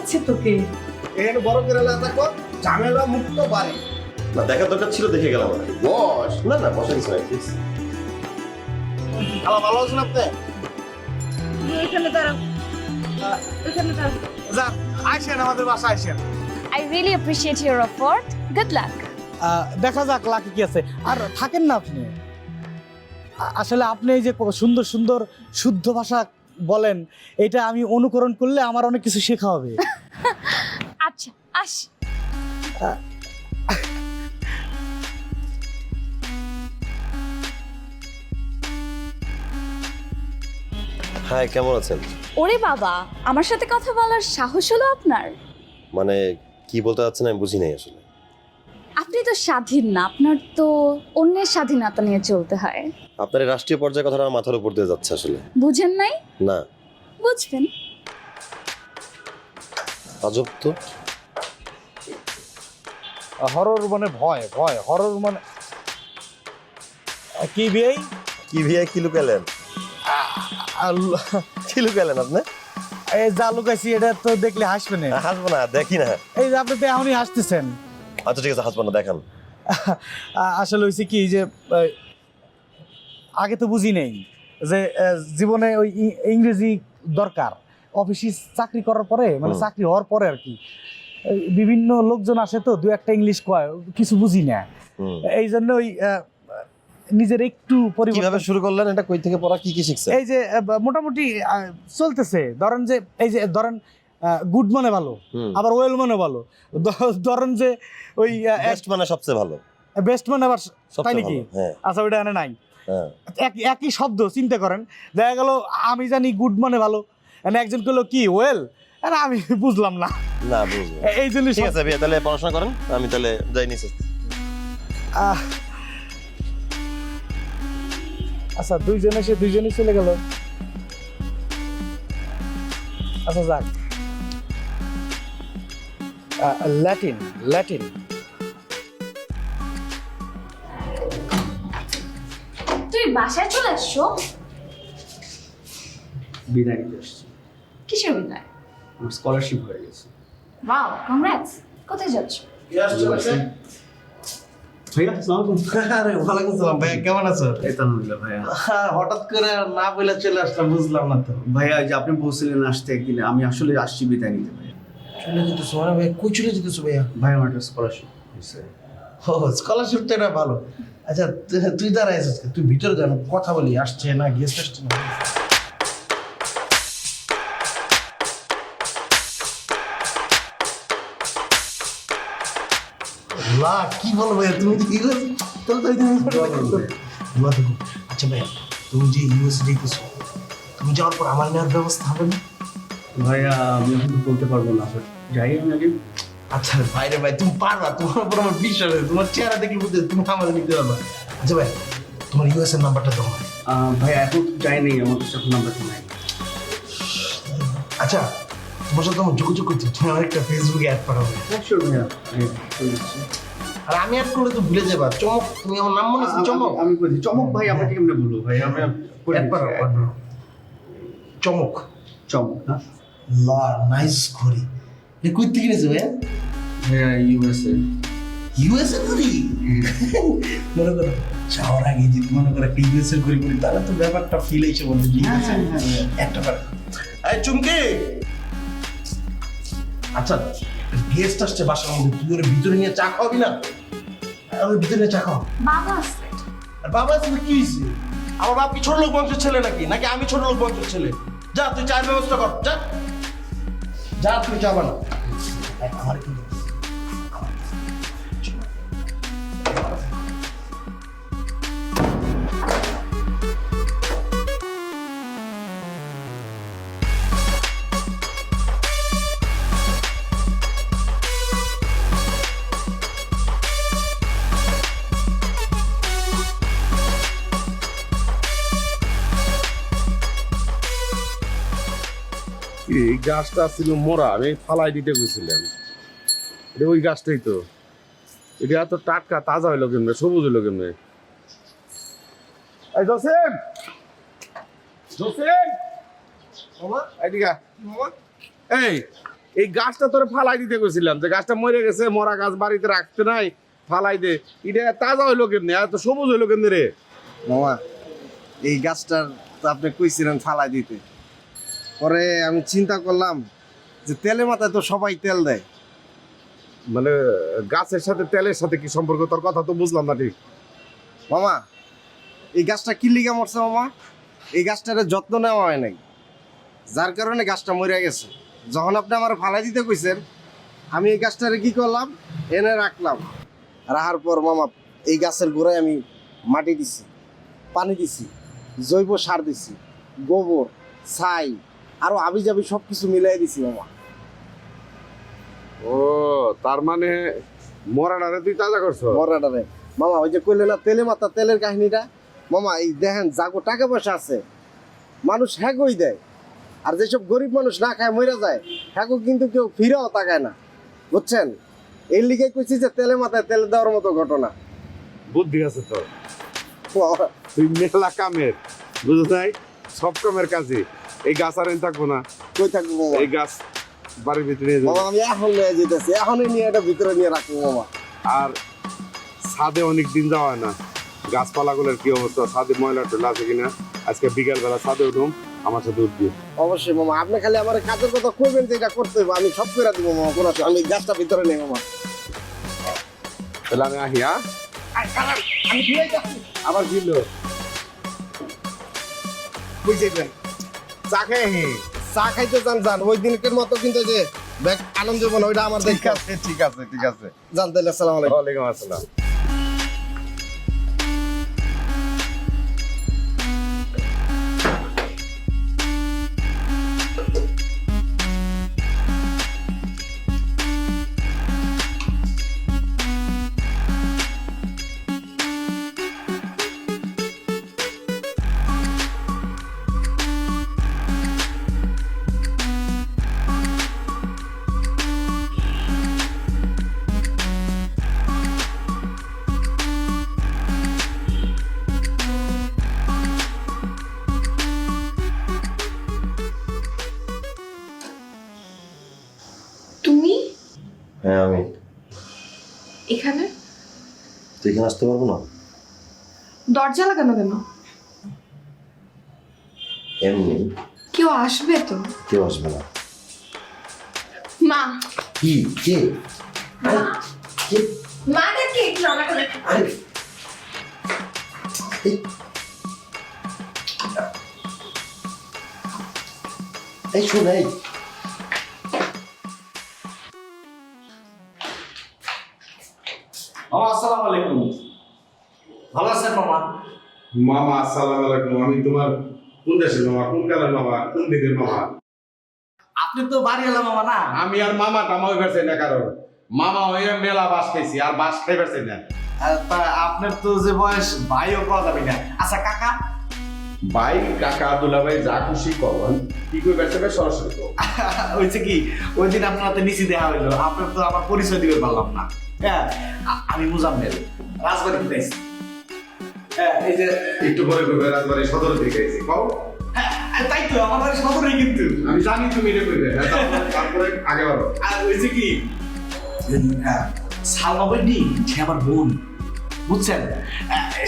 দেখাচ্ছে তোকে। এখানে বড় করে থাকো, ঝামেলা মুক্ত বাড়ি। না দেখার দরকার ছিল, দেখে গেলাম আর কি। বস, না না বসা কিছু নাই প্লিজ। খালা ভালো আছেন আপনি? এখানে দাঁড়াও, এখানে দাঁড়াও। যান, আসেন আমাদের বাসায় আসেন। I really appreciate your effort. Good luck. দেখা যাক লাকি কি আছে। আর থাকেন না আপনি, আসলে আপনি এই যে সুন্দর সুন্দর শুদ্ধ ভাষা বলেন, এটা আমি অনুকরণ করলে আমার অনেক কিছু শেখা হবে। আচ্ছা, আস। হাই, কেমন আছেন? ওরে বাবা, আমার সাথে কথা বলার সাহস হলো আপনার? মানে কি বলতে চাচ্ছেন আমি বুঝি নাই আসলে। আপনি তো স্বাধীন না, আপনার তো অন্যের স্বাধীনতা নিয়ে চলতে হয়। আপনার এই রাষ্ট্রীয় পর্যায়ে কথাটা আমার মাথার উপর দিয়ে যাচ্ছে আসলে। বুঝেন নাই? না, বুঝবেন। আজব তো। হরর মানে ভয়, ভয় হরর মানে কি বিয়ে? কি ভিয়া কি লুকালেন? কি লুকালেন আপনি? এই যা লুকাইছি এটা তো দেখলে হাসবে না। হাসবো না, দেখি না। এই যে আপনি তো এমনই হাসতেছেন। আচ্ছা ঠিক আছে, হাসবো না, দেখান। আসলে হয়েছে কি যে আগে তো বুঝি নেই যে জীবনে ওই ইংরেজি দরকার। অফিসে চাকরি করার পরে, মানে চাকরি হওয়ার পরে আর কি, বিভিন্ন লোকজন আসে তো দু একটা ইংলিশ কয়, কিছু বুঝি না। এই জন্য ওই নিজের একটু কিভাবে পরিবর্তন। শুরু করলেন এটা? কই থেকে পড়া, কি কি শিখছেন? এই যে মোটামুটি চলতেছে। ধরেন যে এই যে ধরেন গুড মানে ভালো, আবার ওয়েল মানে ভালো। ধরেন যে ওই বেস্ট মানে সবচেয়ে ভালো, বেস্ট মানে আবার তাই সবচেয়ে নাকি? ভালো। হ্যাঁ আচ্ছা, ওইটা এনে নাই। হ্যাঁ। একই শব্দ চিন্তা করেন, দেখা গেল আমি জানি গুড মানে ভালো, একজন করলো কি ওয়েল, আর আমি বুঝলাম না। না বুঝবো। এই জন্য ঠিক আছে ভাইয়া, তাহলে পড়াশোনা করেন, আমি তাহলে যাই নিচে। আচ্ছা, দুইজন এসে দুইজনই চলে গেল। আচ্ছা যাক, ল্যাটিন ল্যাটিন। তুই বাসায় চলে আসছো? বিদায় নিতে আসছি। কিসের বিদায়? আমার স্কলারশিপ হয়ে গেছে। Wow, congrats. কোথায় যাচ্ছ? ভাইয়া আসসালামু আলাইকুম। আরে ওয়ালাইকুম সালাম ভাইয়া, কেমন আছো? এই তো আলহামদুলিল্লাহ ভাইয়া। হঠাৎ করে না বলে চলে আসলাম, বুঝলাম না তো। ভাইয়া যে আপনি বলছিলেন আসতে একদিনে, আমি আসলে আসছি বিদায় নিতে ভাইয়া। চলে যেতেছো মানে ভাই? কই চলে যেতেছো ভাইয়া? ভাই আমার একটা স্কলারশিপ হয়েছে। ও, স্কলারশিপ তো এটা ভালো। আচ্ছা তুই দাঁড়ায় আছিস, তুই ভিতরে যান, কথা বলি। আসছে না গেস্ট আসছে না? লা কি বলো ভাইয়া, তুমি যে ইউএস, তাহলে তো আচ্ছা ভাইয়া, তুমি যে ইউএস যেতেছো, তুমি যাওয়ার পর আমার নেওয়ার ব্যবস্থা হবে না? ভাইয়া আমি এখন তো বলতে পারবো না, যাই আমি আগে। আচ্ছা ভাইরে ভাই, তুমি পারবা, তোমার উপর আমার বিশ্বাস আছে, তোমার চেহারা দেখলে বুঝতে তুমি আমার নিতে পারবা। আচ্ছা ভাই, তোমার ইউএস এর নাম্বারটা দাও ভাই। ভাইয়া এখন তো যাই নেই, আমার কাছে এখন নাম্বারটা নাই। আচ্ছা, তোমার সাথে আমার যোগাযোগ করতে, তুমি আমার একটা ফেসবুকে অ্যাড পাঠাবে। শিওর ভাইয়া, চলে যাচ্ছি। আর আমি অ্যাড করলে তো ভুলে যাবা। চমক, তুমি আমার নাম মনে আছে? চমক। আমি বলছি চমক ভাই, আমাকে কেমনে বলবো ভাই? আমি অ্যাড পাঠাও, চমক। চমক না লা নাইস ঘড়ি। এ কই থেকে কিনেছো ভাইয়া? ভাইয়া ইউএসএ। ইউএস এর ঘড়ি? মনে করো যাওয়ার আগে যদি মনে করো একটা ইউএস এর ঘড়ি পরি, তাহলে তো ব্যাপারটা ফিল হয়েছে বলতে। ঠিক আছে, একটা পারে। এই চুমকি, আচ্ছা গেস্ট আসছে বাসার মধ্যে, তুই ওর ভিতরে নিয়ে চা খাওয়াবি না? ওর ভিতরে নিয়ে চা খাও। বাবা আসছে। আর বাবা আসলে কি হয়েছে? আমার বাপ কি ছোট লোক বংশের ছেলে নাকি? নাকি আমি ছোট লোক বংশের ছেলে? যা তুই চায়ের ব্যবস্থা কর, যা যা, তুই চা বানা। আমার কি এই গাছটা ছিল মোরা, আমি ফালাই দিতে গেছিলাম। এটা ওই গাছটাই তো। এটা এত টাটকা তাজা হইলো কেমনে, সবুজ হইলো কেমনে? এই জোসেফ, জোসেফ, মামা এদিকে আয়। এই এই গাছটা তোরে ফালাই দিতে গেছিলাম, যে গাছটা মরে গেছে, মরা গাছ বাড়িতে রাখতে নাই, ফালাই দে। এটা তাজা হইলো কেমনে, এত সবুজ হইলো কেমনে রে? মামা এই গাছটার তো আপনি কইছিলেন ফালাই দিতে, পরে আমি চিন্তা করলাম যে তেলে মাথায় তো সবাই তেল দেয়। মানে গাছের সাথে তেলের সাথে কি সম্পর্ক, তোর কথা তো বুঝলাম না ঠিক। মামা এই গাছটা কি লিগা মরছে মামা? এই গাছটার যত্ন নেওয়া হয় নাই, যার কারণে গাছটা মরে গেছে। যখন আপনি আমার ফালাই দিতে কইছেন, আমি এই গাছটারে কি করলাম, এনে রাখলাম। রাখার পর মামা এই গাছের গোড়ায় আমি মাটি দিছি, পানি দিছি, জৈব সার দিছি, গোবর, ছাই, আরো আবি যাবি সব কিছু মিলাই দিছি মামা। ও তার মানে মরাটারে তুই তাজা করছ? মরাটারে মামা ওই যে কইলে না তেলে মাথা তেলের কাহিনীটা, মামা এই দেখেন যাগো টাকা পয়সা আছে মানুষ হ্যাগোই দেয়, আর যেসব গরিব মানুষ না খায় মরে যায় হ্যাগো কিন্তু কেউ ফিরেও তাকায় না, বুঝছেন? এই লিগে কইছি যে তেলে মাথায় তেল দেওয়ার মতো ঘটনা। বুদ্ধি আছে তোর, তুই মেলা কামের, বুঝছ নাই? সব কামের কাজে এই গাছ আর থাকবো না। কই থাকবো মামা? এই গাছ বাড়ির ভিতরে নিয়ে যাবো। মামা আমি এখন নিয়ে যেতেছি, এখনই নিয়ে এটা ভিতরে নিয়ে রাখবো মামা। আর ছাদে অনেক দিন যাওয়া হয় না, গাছপালাগুলোর কি অবস্থা, ছাদে ময়লা টয়লা আছে কিনা? আজকে বিকাল বেলা ছাদে উঠুম, আমার সাথে উঠবি। অবশ্যই মামা, আপনি খালি আমার কাজের কথা কইবেন যে এটা করতে হবে, আমি সব করে দিব মামা। কোনো আমি গাছটা ভিতরে নেই মামা। তাহলে আমি আহি। হ্যাঁ আমি ফিরে যাচ্ছি। আবার ফিরলো বুঝছেন চা খাই চা খাইতে যান ওই দিনকের মতো কিন্তু যে ব্যাগ আনন্দ জীবন ওইটা আমার ঠিক দেখা আছে ঠিক আছে ঠিক আছে। জান তাহলে আসসালামু আলাইকুম। ওয়ালাইকুম আসসালাম। তুমি হ্যাঁ আমি। এখানে তুই এখানে আসতে পারবো না? দরজা লাগানো কেন? এমনি। কেউ আসবে তো? কেউ আসবে না। মা কি কে? মা দেখে একটু আমাকে দেখো। আরে এই শোন, এই আসসালামু আলাইকুম। ভালো আছেন মামা? মামা আসসালামু আলাইকুম। আমি তোমার কোন দেশের মামা, কোন কালের মামা, কোন দিকের মামা? আপনি তো বাড়ি এলাম মামা না? আমি আর মামা টামা হয়ে পারছি না, কারণ মামা হয়ে মেলা বাস খাইছি, আর বাস খাই পারছি না। তা আপনার তো যে বয়স ভাইও পাওয়া যাবে না। আচ্ছা কাকা? ভাই কাকা আব্দুল্লাহ ভাই যা খুশি কখন কি করে পারছে সরাসরি তো। হয়েছে কি, ওই দিন আপনার হাতে নিচে দেওয়া হইলো, আপনার তো আমার পরিচয় দিতে পারলাম না। হ্যাঁ আমি মুজাম্মেল, রাজবাড়ি পেয়েছি। হ্যাঁ এই যে একটু পরে কইবে রাজবাড়ি সদর দিকে আইছি কও। তাই তো আমার বাড়ি সদরেই কিন্তু। আমি জানি তুমি রে কইবে, তারপরে আগে বাড়ো। আর হয়েছে কি, সালমা বইনি সে আমার বোন, বুঝছেন?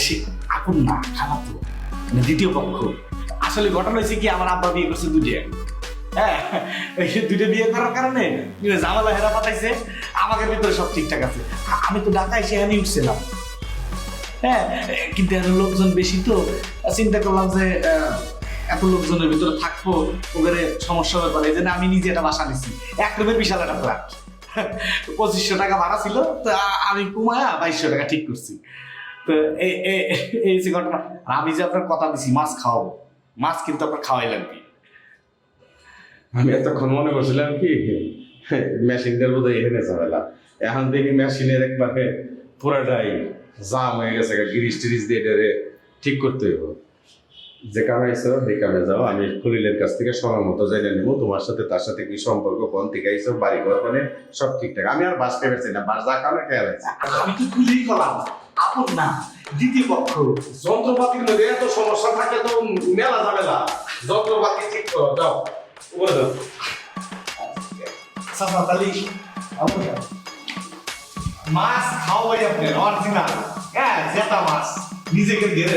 সে আপন না, খালাতো, মানে দ্বিতীয় পক্ষ। আসলে ঘটনা হয়েছে কি, আমার আব্বা বিয়ে করছে দুইটা। হ্যাঁ এই দুইটা বিয়ে করার কারণে ঝামেলা হেরা পাঠাইছে, আমাদের ভিতরে সব ঠিকঠাক আছে। আমি তো ঢাকায় সেখানে উঠছিলাম। হ্যাঁ কিন্তু এত লোকজন বেশি তো চিন্তা করলাম যে এত লোকজনের ভিতরে থাকবো, ওদের সমস্যা হতে পারে। এই জন্য আমি নিজে একটা বাসা নিচ্ছি, এক রুমের বিশাল একটা ফ্ল্যাট। 2500 টাকা ভাড়া ছিল, তো আমি কমায়া 2200 টাকা ঠিক করছি। তো এই যে ঘটনা। আর আমি যে আপনার কথা দিছি মাছ খাওয়াবো, মাছ কিন্তু আপনার খাওয়াই লাগবে। আমি এতক্ষণ মনে করছিলাম কি মেশিনটার বোধহয় এখানে ঝামেলা, এখন দেখি মেশিনের একবারে পুরাটাই জাম হয়ে গেছে, গিরিশ টিরিশ দিয়ে এটারে ঠিক করতে হইব। যে কামে আইসো সেই কামে যাও, আমি খলিলের কাছ থেকে সময় মতো জেনে নেবো তোমার সাথে তার সাথে কি সম্পর্ক, কোন থেকে আইসো, বাড়ি ঘর মানে সব ঠিকঠাক। আমি আর বাস পেয়ে পারছি না, বাস যা কামে খেয়াল আছে। আমি তো খুলেই গেলাম, আপন না দ্বিতীয় পক্ষ। যন্ত্রপাতির মধ্যে এত সমস্যা থাকে তো মেলা ঝামেলা, যন্ত্রপাতি ঠিক করো, যাও উপরে যাও। চাচা তালি মাছ খাওয়াই আপনি অরিজিনাল হ্যাঁ জেতা মাছ নিজেকে দিয়ে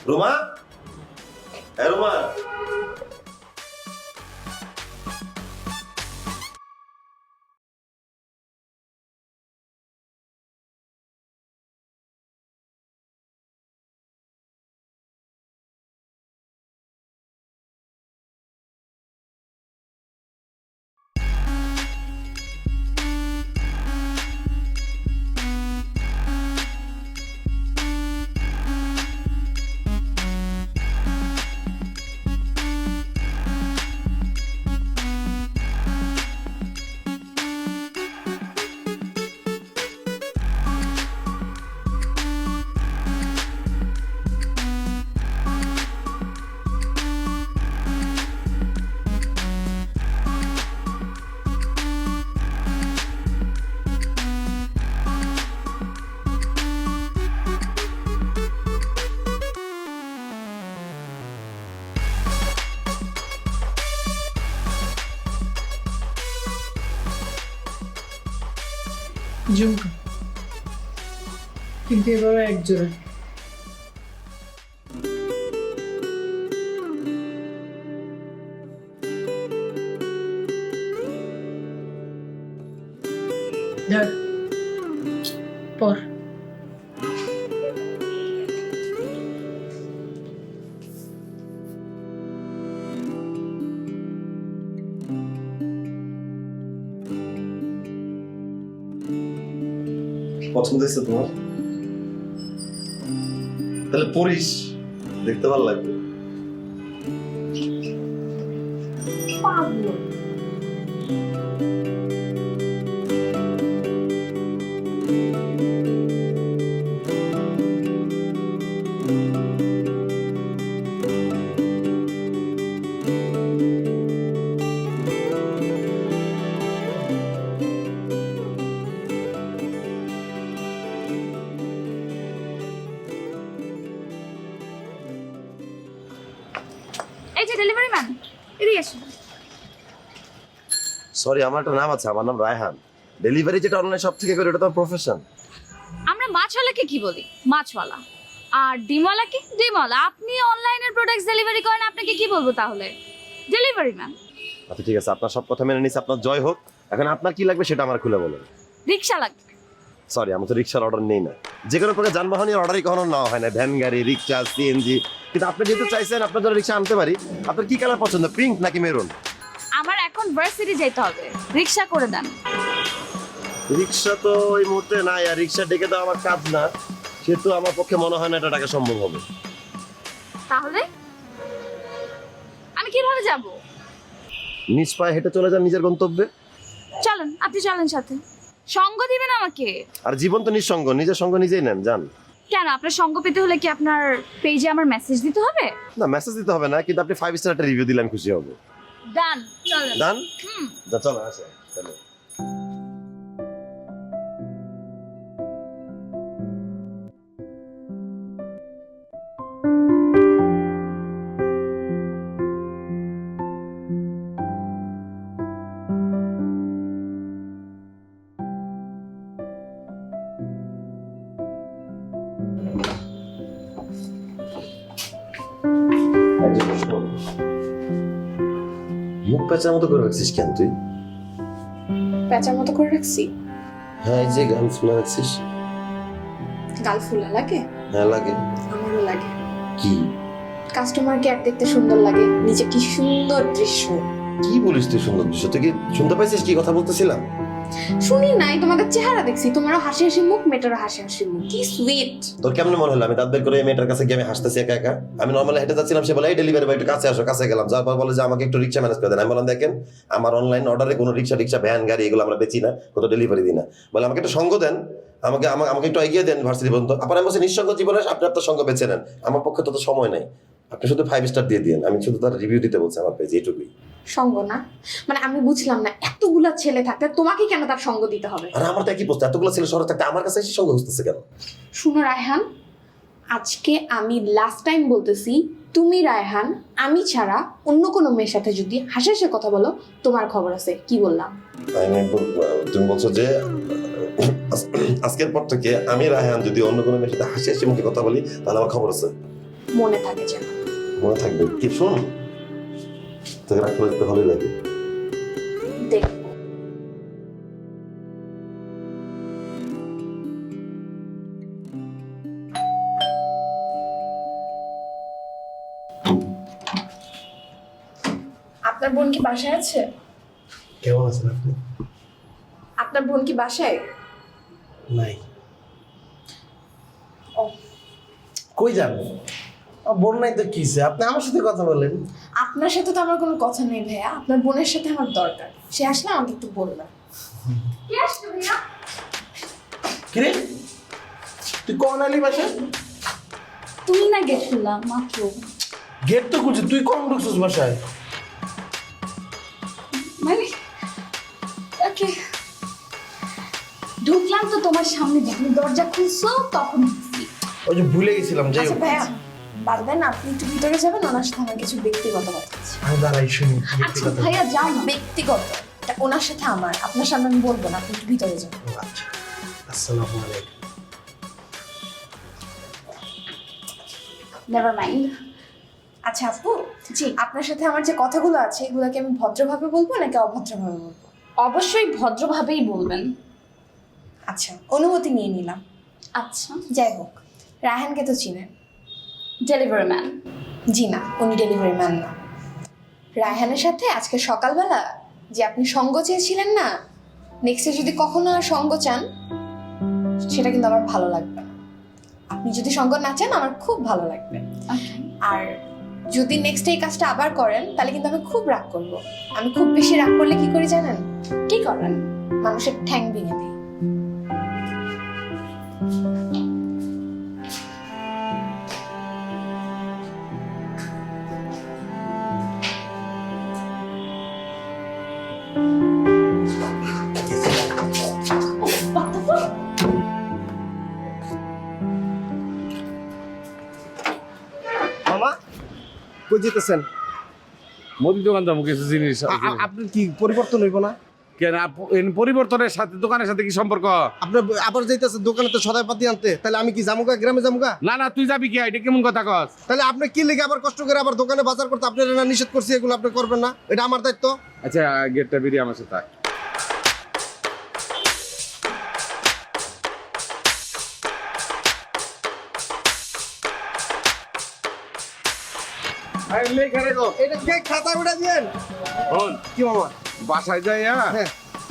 রোমা হ্যাঁ রোমা ঝুমকা কিন্তু এবারে এক জোড়া ধর পর পছন্দ হয়েছে তোমার তাহলে পড়িস দেখতে ভালো লাগবে এই যে ডেলিভারি ম্যান এদিকে এসো। সরি আমার একটা নাম আছে আমার নাম রায়হান ডেলিভারি যেটা অনলাইন সব থেকে করে এটা তো প্রফেশন আমরা মাছওয়ালাকে কি বলি মাছওয়ালা, আর ডিমওয়ালাকে ডিমওয়ালা। আপনি অনলাইনের প্রোডাক্টস ডেলিভারি করেন, আপনাকে কি বলবো তাহলে? Delivery man. আচ্ছা ঠিক আছে আপনার সব কথা মেনে নিচ্ছি আপনার জয় হোক এখন আপনার কি লাগবে সেটা আমার খুলে বলেন রিকশা লাগবে। সরি আমি তো রিক্সার অর্ডার নেই না যে কোনো প্রকার যানবাহনের অর্ডারই কখনো নেওয়া হয় না ভ্যান গাড়ি রিক্সা সিএনজি কিন্তু আপনি যেহেতু চাইছেন আপনার জন্য রিক্সা আনতে পারি আপনার কি কালার পছন্দ পিঙ্ক নাকি মেরুন আমার এখন ভার্সিটি যেতে হবে, রিকশা করে দেন। রিক্সা তো এই মুহূর্তে নাই আর রিক্সা ডেকে তো আমার কাজ না সেহেতু আমার পক্ষে মনে হয় না এটা টাকা সম্ভব হবে তাহলে আমি কিভাবে যাব? নিজ পায়ে হেঁটে চলে যান নিজের গন্তব্যে চলেন, আপনি চলেন সাথে। সঙ্গ দিবেন আমাকে? আর জীবন তো নিঃসঙ্গ নিজের সঙ্গ নিজেই নেন যান কেন, আপনার সঙ্গ পেতে হলে কি আপনার পেজে আমার মেসেজ দিতে হবে? না মেসেজ দিতে হবে না কিন্তু আপনি 5 স্টার একটা রিভিউ দিলে আমি খুশি হব ডান, চলেন। ডান হুম। চলো আসে চলো মুখ পেঁচার মতো করে রাখছিস কেন তুই প্যাঁচার মতো করে রাখছি। হ্যাঁ এই যে গান ফুলা রাখছিস গাল ফুলা লাগে? হ্যাঁ লাগে আমারও লাগে। কি কাস্টমার কেয়ার দেখতে সুন্দর লাগে, নিচে কি সুন্দর দৃশ্য। কি বলিস তুই সুন্দর দৃশ্য তুই কি শুনতে পাইছিস কি কথা বলতেছিলাম শুনি নাই, তোমাদের চেহারা দেখছি, তোমারও হাসি হাসি মুখ, মেয়েটারও হাসি হাসি মুখ, কি সুইট। তোর কেমন মনে হলো আমি দাঁত বের করে এই মেয়েটার কাছে গিয়ে আমি হাসতেছি একা একা আমি নর্মালি হেঁটে যাচ্ছিলাম সে বলে এই ডেলিভারি বয় একটু কাছে আসো কাছে গেলাম যার পর বলে যে আমাকে একটু রিক্সা ম্যানেজ করে দেন আমি বললাম দেখেন আমার অনলাইন অর্ডারে কোনো রিক্সা ভ্যান গাড়ি এগুলো আমরা বেচি না কোনো ডেলিভারি দিই না বলে আমাকে একটু সঙ্গ দেন আমাকে একটু এগিয়ে দেন ভার্সিটি পর্যন্ত আবার আমি বলছি নিঃসঙ্গ জীবনে আপনি আপনার সঙ্গ বেছে নেন আমার পক্ষে তত সময় নাই আপনি শুধু 5 স্টার দিয়ে দিন আমি শুধু তার রিভিউ দিতে বলছি আমার পেজে এইটুকুই সঙ্গ না মানে আমি বুঝলাম না, এতগুলা ছেলে থাকতে তোমাকে কেন তার সঙ্গ দিতে হবে? আর আমার তো একই প্রশ্ন, এতগুলো ছেলে শহরে থাকতে আমার কাছে এসে সঙ্গ খুঁজতেছে কেন? শুনো রায়হান, আজকে আমি লাস্ট টাইম বলতেছি, তুমি রায়হান আমি ছাড়া অন্য কোনো মেয়ের সাথে যদি হাসে কথা বলো তোমার খবর আছে। কি বললাম? তুমি বলছো যে আজকের পর থেকে আমি রায়হান যদি অন্য কোনো মেয়ের সাথে হাসি মুখে কথা বলি তাহলে আমার খবর আছে? মনে থাকে যেন। মনে থাকবে কি? শোন, তোকে রাগ করে দিতে ভালোই লাগে। দেখো আপনার বোন কি বাসায় আছে? কেমন আছেন আপনি? আপনার বোন কি বাসায়? নাই। ও, কই যান? বোন নাই তো কিসে, আপনি আমার সাথে কথা বলেন। আপনার সাথে তো আমার কোনো কথা নেই ভাইয়া, আপনার বোনের সাথে আমার দরকার। সে আসলে আমাকে একটু বলবেন। কে আসছে ভাইয়া? কিরে তুই কখন আলি বাসা? তুমি না গেট খুললাম মাত্র। গেট তো খুলছি, তুই কখন ঢুকছিস বাসায়? মানে ওকে, ঢুকলাম তো তোমার সামনে, যখন দরজা খুলছো তখন ঢুকছি। ওই যে ভুলে গেছিলাম, যাই আচ্ছা হোক। ভাইয়া পারবেন আপনি একটু ভিতরে যাবেন, ওনার সাথে আমার কিছু ব্যক্তিগত কথা আছে। আমি দাঁড়াই শুনি। আচ্ছা ভাইয়া যাও না। ব্যক্তিগত, তা ওনার সাথে আমার, আপনার সামনে আমি বলবো না, আপনি একটু ভিতরে যান। আচ্ছা, আসসালামু আলাইকুম। Never mind. আচ্ছা আপু, জি আপনার সাথে আমার যে কথাগুলো আছে এগুলোকে আমি ভদ্রভাবে বলবো নাকি অভদ্রভাবে বলবো? অবশ্যই ভদ্রভাবেই বলবেন। আচ্ছা অনুমতি নিয়ে নিলাম। আচ্ছা, যাই হোক, রায়হানকে তো চিনেন? Delivery man. জি না, উনি ডেলিভারি ম্যান না। রায়হানের সাথে আজকে সকালবেলা যে আপনি সঙ্গ চেয়েছিলেন না, নেক্সটে যদি কখনো আর সঙ্গ চান সেটা কিন্তু আমার ভালো লাগবে না। আপনি যদি সঙ্গ না চান আমার খুব ভালো লাগবে। আর যদি নেক্সট এই কাজটা আবার করেন তাহলে কিন্তু আমি খুব রাগ করব। আমি খুব বেশি রাগ করলে কি করি জানেন? কি করেন? মানুষের ঠ্যাং ভেঙে দিই। মামা কই যেতেছেন? মুদি দোকান দাম কিছু জিনিস আপনার কি পরিবর্তন হইব না? কেন পরিবর্তনের সাথে দোকানের সাথে কি সম্পর্ক? আপনি আবার যাইতেছেন দোকানে তো সদাই পাতি আনতে, তাহলে আমি কি জামুকা গ্রামে জামুকা? না না, তুই যাবি কি? এটা কেমন কথা কস? তাহলে আপনি কি লেগে আবার কষ্ট করে আবার দোকানে বাজার করতে? আপনার না নিষেধ করছি এগুলো আপনি করবেন না, এটা আমার দায়িত্ব। আচ্ছা, গেটটা বেরিয়ে আমার সাথে আয়। আরে লেখা রেখো। এটা কে খাতা উড়া দিয়েন? শোন, কি মামা? বাসায় যাই হ্যাঁ।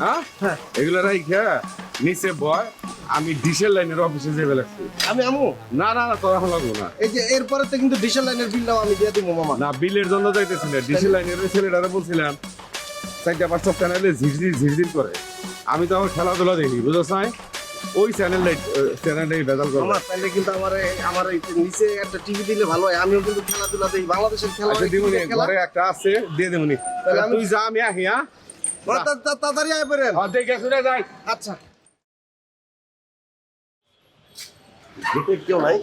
হ্যাঁ হ্যাঁ। এগুলো রাইখা নিচে বয়, আমি ডিসেল লাইনের অফিসে যাবে লাগছি। আমি আমু? না না না, তোর এখন লাগবো না। এই যে এরপরে তো কিন্তু ডিজেল লাইনের বিলটাও আমি দিয়ে দিব মামা। না, বিলের জন্য যাইতেছি না, ডিসেল লাইনের ওই ছেলেটারে বলছিলাম 4-5 চ্যানেলে ঝিরঝির ঝিরঝির করে। আমি তো আমার খেলাধুলা দেখি, বুঝছ নাই? ওই চ্যানেলেই বেদাল করবো। মামা তাহলে কিন্তু আমার এই নিচে একটা টিভি দিলে ভালো হয়, আমিও কিন্তু খেলাধুলা দেখি, বাংলাদেশের খেলা। আচ্ছা দিমুনি, ঘরে একটা আছে, দিয়ে দিমুনি। তাহলে আমি- তুই যা, আমি আহি। হ্যাঁ তাড়াতাড়ি আয় পড়েন। দেখে শুনে যাই। আচ্ছা দেখে কেউ নাই?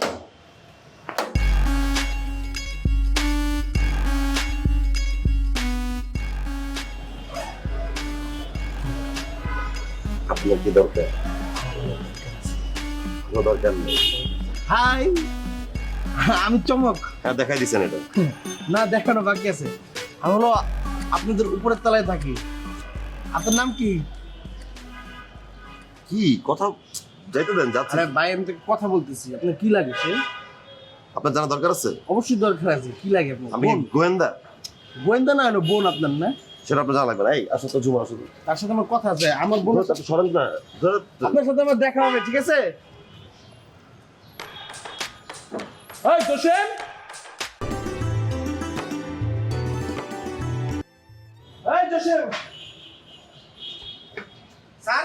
আপনার কি দরকার? কোনো দরকার নেই। হাই, আমি চমক। হ্যাঁ, দেখাই দিচ্ছেন এটা। না দেখানো বাকি আছে। আমি হলো আপনাদের উপরের তলায় থাকি। আপনার নাম কি? কি কথা? যাইতে দেন, যাচ্ছে। আরে ভাই আমি তো কথা বলতেছি, আপনার কি লাগে? সে আপনার জানা দরকার আছে? অবশ্যই দরকার আছে। কি লাগে আপনার? আমি বোন? গোয়েন্দা, গোয়েন্দা না হলো বোন আপনার না? সেটা আপনার জানা লাগবে না। এই আসো তো, ঝুমা আসো। তার সাথে আমার কথা আছে। আমার বোন আপনি সরেন না। আপনার সাথে আমার দেখা হবে, ঠিক আছে? এই তোষেন, এই তোষেন, স্যার,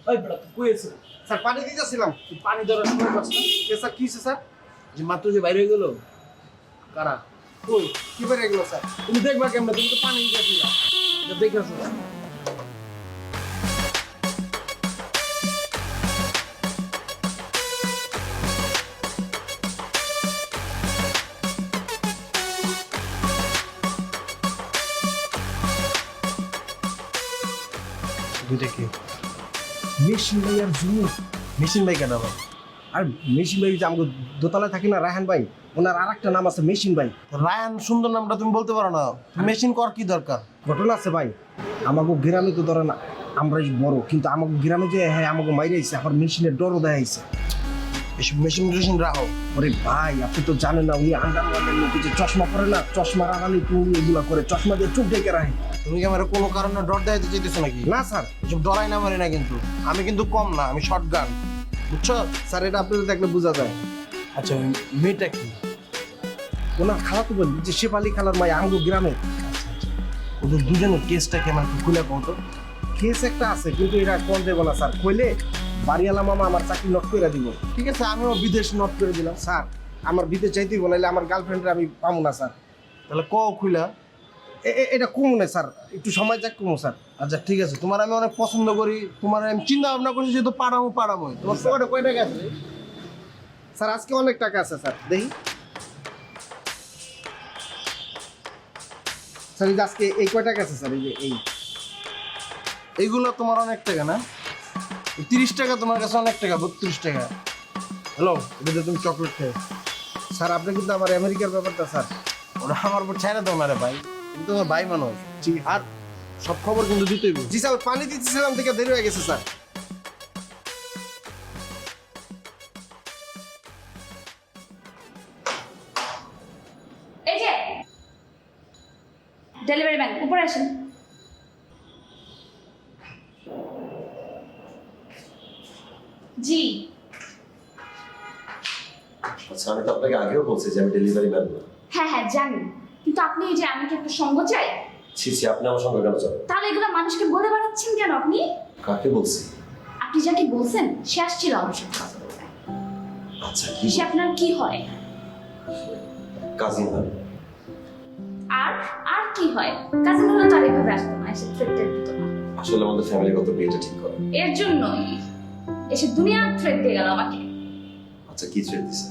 ওই বড় তুই কই আছিস? স্যার পানি দিতেছিলাম। তুই পানি ধরার সময় পাস না? স্যার কি হইছে স্যার? যে মাত্র যে বাইরে হয়ে গেল, কারা? কই কি বেড়ে গেল স্যার? তুমি দেখবা কেমন? তুমি তো পানি দিয়ে দিলা। দেখে আসো। দুইটা কি? মেশিন ভাই আর জুনিয়র। মেশিন ভাই কেন আবার? আর মেশিন ভাই যে আমাকে দোতলায় থাকি না, রায়হান ভাই, ওনার আর একটা নাম আছে মেশিন ভাই। রায়ান সুন্দর নামটা তুমি বলতে পারো না? মেশিন কর কি দরকার? ঘটনা আছে ভাই, আমাকে গ্রামে তো ধরে না আমরাই বড়, কিন্তু আমাকে গ্রামে যে হ্যাঁ আমাকে মাইরে আইছে, আবার মেশিনের ডরও দেখাইছে। এসব মেশিন টেশিন রাখো। ওরে ভাই আপনি তো জানেন না, উনি আন্ডারওয়ার্ল্ডের লোক, যে চশমা পরে না, চশমা রাখালি তুমি এগুলা করে, চশমা দিয়ে চোখ ডেকে রাখে। তুমি কি আমার কোনো কারণে ডর দেখাইতে চাইতেছো নাকি? না স্যার, এসব ডরাই না মারি না, কিন্তু আমি কিন্তু কম না, আমি শর্ট গান, বুঝছো? স্যার এটা আপনাদের দেখলে বোঝা যায়। আচ্ছা ওই মেয়েটা কি? ওনার খালা তো বলি যে শেফালি খালার মাই আমগো গ্রামে। ওদের দুজনের কেসটা কেমন একটু খুলে কত? কেস একটা আছে, কিন্তু এটা কল দেবো না স্যার, কইলে বাড়িওয়ালা মামা আমার চাকরি নট করে দিব। ঠিক আছে, আমিও বিদেশ নোট করে দিলাম। স্যার আমার বিদেশ যাইতেই নাইলে আমার গার্লফ্রেন্ডে আমি পাবো না স্যার। তাহলে ক খুলা? এটা কমু না স্যার, একটু সময় যাক কমু স্যার। আচ্ছা ঠিক আছে, তোমার আমি অনেক পছন্দ করি, তোমার আমি চিন্তা ভাবনা করছি যেহেতু পাড়ামো। তোমার পকেটে কয় টাকা আছে? স্যার আজকে অনেক টাকা আছে স্যার, দেখি স্যার, এই যে আজকে এই কয় টাকা আছে স্যার? এই যে এইগুলো তোমার অনেক টাকা না? 30 টাকা তোমার কাছে অনেক টাকা, 32 টাকা। হ্যালো, এটা তুমি চকলেট খেয়ে। স্যার আপনি কিন্তু আমার আমেরিকার ব্যাপারটা স্যার। ওরা আমার উপর ছেড়ে দাও না রে ভাই, তুমি তোমার ভাই মানুষ। আর সব খবর কিন্তু দিতেই হবে। জি স্যার, পানি দিতেছিলাম থেকে দেরি হয়ে গেছে স্যার। এই যে ডেলিভারি ম্যান উপরে আসেন। জি আচ্ছা আমি তো আপনাকে আগেও বলছি যে আমি ডেলিভারি ম্যান না। হ্যাঁ হ্যাঁ জানি, কিন্তু আপনি এই যে আমি কি একটা সঙ্গ চাই? ছি ছি, আপনি আমার সঙ্গে কেন যাবেন? তাহলে এগুলো মানুষকে বলে বেড়াচ্ছেন কেন আপনি? কাকে বলছি? আপনি যাকে বলছেন সে আসছিল আমার সাথে কথা বলতে। আচ্ছা কি সে আপনার কি হয়? কাজিন হয়? আর আর কি হয়? কাজিন হলে তো আর এভাবে আসতো না, এসে থ্রেটের দিত না। আসলে আমাদের ফ্যামিলিগত বিয়েটা ঠিক করে। এর জন্যই এসে দুনিয়ার থ্রেট দিয়ে গেল আমাকে। আচ্ছা কি থ্রেট দিছে?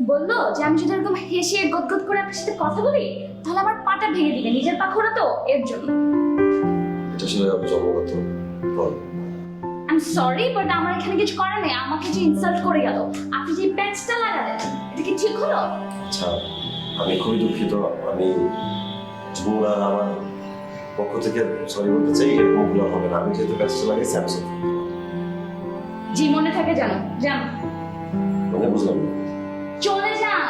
বললো যে আমি যদি এরকম হেসে গদগদ করে আপনার সাথে কথা বলি তাহলে আমার পাটা ভেঙে দিবে, নিজের পা খোঁড়া তো, এর জন্য। এটা আসলে জন্মগত problem. I am sorry, but আমার এখানে কিছু করার নেই। আমাকে যে ইনসাল্ট করে গেল, আপনি যে প্যাচটা লাগালেন, এটা কি ঠিক হলো? আচ্ছা আমি খুবই দুঃখিত, আমি ঝুমুরা আমার পক্ষ থেকে সরি বলতে চাই, এরকম ভুল আর হবে না। আমি যেহেতু ব্যস্ত লাগাইছি আমি সরি। জি মনে থাকে জানো, যান মানে বুঝলাম না। চলে যান।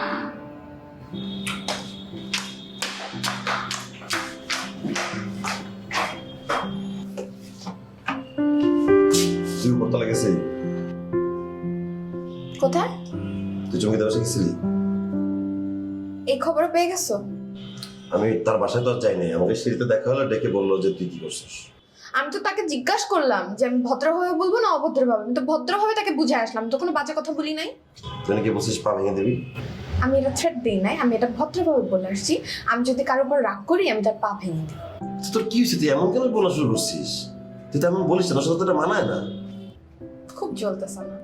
তুই উপরতলা গেছিলি? কোথায়? তুই জমিতে বসে গেছিলি? এই খবর পেয়ে গেছো? আমি তার বাসায় তো আর যাই নাই, আমাকে সিঁড়িতে দেখা হলো, ডেকে বললো যে তুই কি করছিস। আমি তো তাকে জিজ্ঞাসা করলাম যে আমি ভদ্রভাবে বলবো না অভদ্রভাবে, আমি তো ভদ্রভাবে তাকে বুঝে আসলাম, তো কোনো বাজে কথা বলি নাই। তুই নাকি বলছিস পা ভেঙে দিবি? আমি এটা থ্রেট দিই নাই, আমি এটা ভদ্রভাবে বলে আসছি। আমি যদি কারোর উপর রাগ করি আমি তার পা ভেঙে দিই। তো তোর কি হয়েছে? তুই এমন কেন বলা শুরু করছিস? তুই তো এমন বলিস না, তোর সাথে তো এটা মানায় না। খুব জ্বলতেছে না?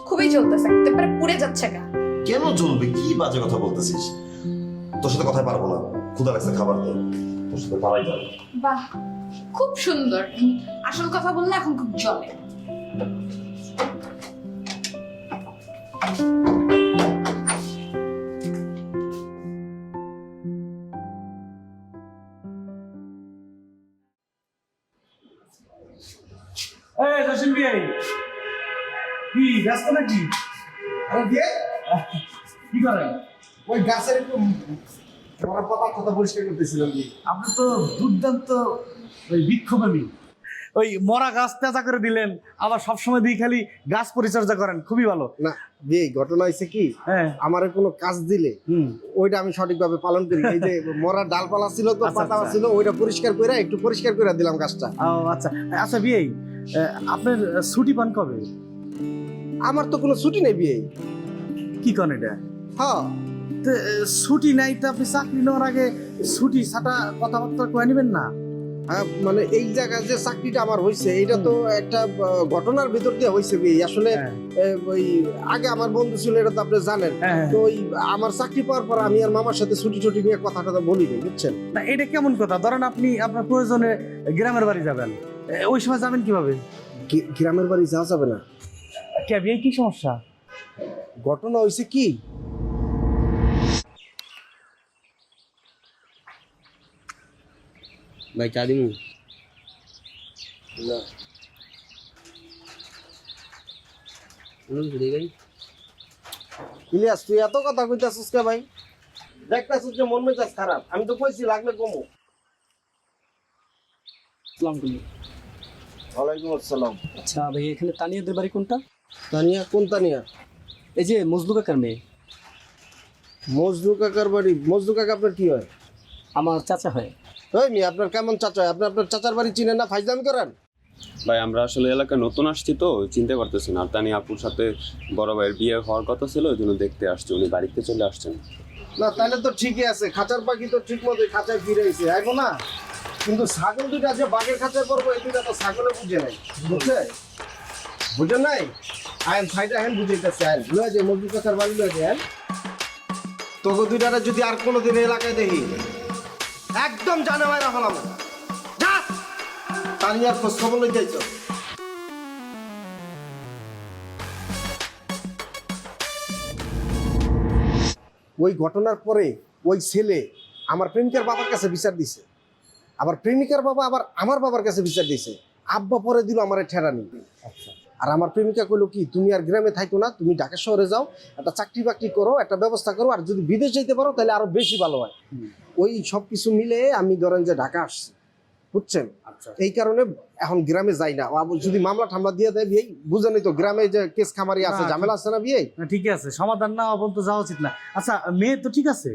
খুবই জ্বলতেছে, একেবারে পুড়ে যাচ্ছে গা। কেন জ্বলবে? কি বাজে কথা বলতেছিস? তোর সাথে কথাই পারবো না, ক্ষুধা লাগছে, খাবার দে। তোর সাথে পালাই যাবে। বাহ, খুব সুন্দর। আসল কথা বললে এখন খুব জ্বলে। এই জসিম ভাই, কি ব্যস্ত নাকি? আরে দিয়ে কি করেন? ওই গাছের একটু মরা পাতা কথা পরিষ্কার করতেছিলাম। কি আপনি তো দুর্দান্ত ওই বৃক্ষপ্রেমী। ওই মরা গাছ তেজা করে দিলেন, আবার সবসময় দিয়ে খালি গাছ পরিচর্যা করেন, খুবই ভালো। না বিয়ে ঘটনা হয়েছে কি, হ্যাঁ আমার কোনো কাজ দিলে ওইটা আমি সঠিকভাবে পালন করি। এই যে মরা ডালপালা ছিল তো, আচ্ছা, পাতা আচ্ছা। ছিল, ওইটা পরিষ্কার করে একটু পরিষ্কার করে দিলাম গাছটা। ও আচ্ছা আচ্ছা বিয়ে, আপনার ছুটি পান কবে? আমার তো কোনো ছুটি নেই বিয়ে। কি কন এটা? হ্যাঁ ছুটি নাই তো আপনি চাকরি নেওয়ার আগে ছুটি ছাটা কথাবার্তা কয়ে নেবেন না? মানে এই জায়গায় যে চাকরিটা আমার হয়েছে এটা তো একটা ঘটনার ভিতর দিয়ে হয়েছে বিয়ে আসলে। হ্যাঁ। ওই আগে আমার বন্ধু ছিল, এটা তো আপনি জানেন। হ্যাঁ। তো ওই আমার চাকরি পাওয়ার পর আমি আর মামার সাথে ছুটি টুটি নিয়ে কথাটা বলিনি, বুঝছেন? না এটা কেমন কথা? ধরেন আপনি আপনার প্রয়োজনে গ্রামের বাড়ি যাবেন, ওই সময় যাবেন কিভাবে? গ্রামের বাড়ি যাওয়া যাবে না। কে বিয়ে কি সমস্যা? ঘটনা হয়েছে কি, ভাই চা দিমু? না ইলিয়াস তুই এত কথা কইতাছিস কে ভাই? দেখতাছিস যে মন মেজাজ খারাপ, আমি তো কইছি লাগলে কমু। ওয়ালাইকুম আসসালাম। আচ্ছা ভাই, এখানে তানিয়াদের বাড়ি কোনটা? তানিয়া? কোন তানিয়া? এই যে মজলু কাকার মেয়ে। মজদু কাকার বাড়ি? মজদু কাকা আপনার কি হয়? আমার চাচা হয়। ওই মেয়ে আপনার কেমন চাচা হয়? আপনি আপনার চাচার বাড়ি চিনেন না, ফাইজলামি করেন। ভাই আমরা আসলে এলাকায় নতুন আসছি তো চিনতে পারতেছি না। তানি আপুর সাথে বড় ভাইয়ের বিয়ে হওয়ার কথা ছিল, ওই জন্য দেখতে আসছে, উনি বাড়িতে চলে আসছেন। না তাহলে তো ঠিকই আছে, খাঁচার পাখি তো ঠিক মতো খাঁচায় ফিরে এসে আইবো না। কিন্তু ছাগল দুইটা যে বাঘের খাঁচায় পড়বো এই দুইটা তো ছাগলে বুঝে নাই, বুঝছে? বুঝে নাই? আইন সাইডে আইন বুঝাইতেছে, আইন লয়ে যে মজদুর কাকার বাড়ি লয়ে যে আইন। তোকে দুইটারে যদি আর কোনোদিন এলাকায় দেখি একদম জানে বাইরা ফেলাম। যা তানিয়ার খোঁজ খবর লই যাইছ। ওই ঘটনার পরে ওই ছেলে আমার প্রেমিকার বাবার কাছে বিচার দিছে, আবার প্রেমিকার বাবা আবার আমার বাবার কাছে বিচার দিছে। আব্বা পরে দিল আমার ঠেরানি। আর আমার প্রেমিকা কইলো কি, তুমি আর গ্রামে থাকো না, তুমি ঢাকা শহরে যাও, একটা চাকরি বাকরি করো, একটা ব্যবস্থা করো, আর যদি বিদেশ যেতে পারো তাহলে আরো বেশি ভালো হয়। ওই সব কিছু মিলে আমি ধরেন যে ঢাকা আসছি, বুঝছেন? এই কারণে এখন গ্রামে যাই না। যদি মামলা ঠামলা দিয়ে দেয় বিয়ে, বুঝেনি তো গ্রামে যে কেস খামারি আছে, ঝামেলা আছে না বিয়ে। ঠিক আছে, সমাধান না পর্যন্ত যাওয়া উচিত না। আচ্ছা মেয়ে তো ঠিক আছে,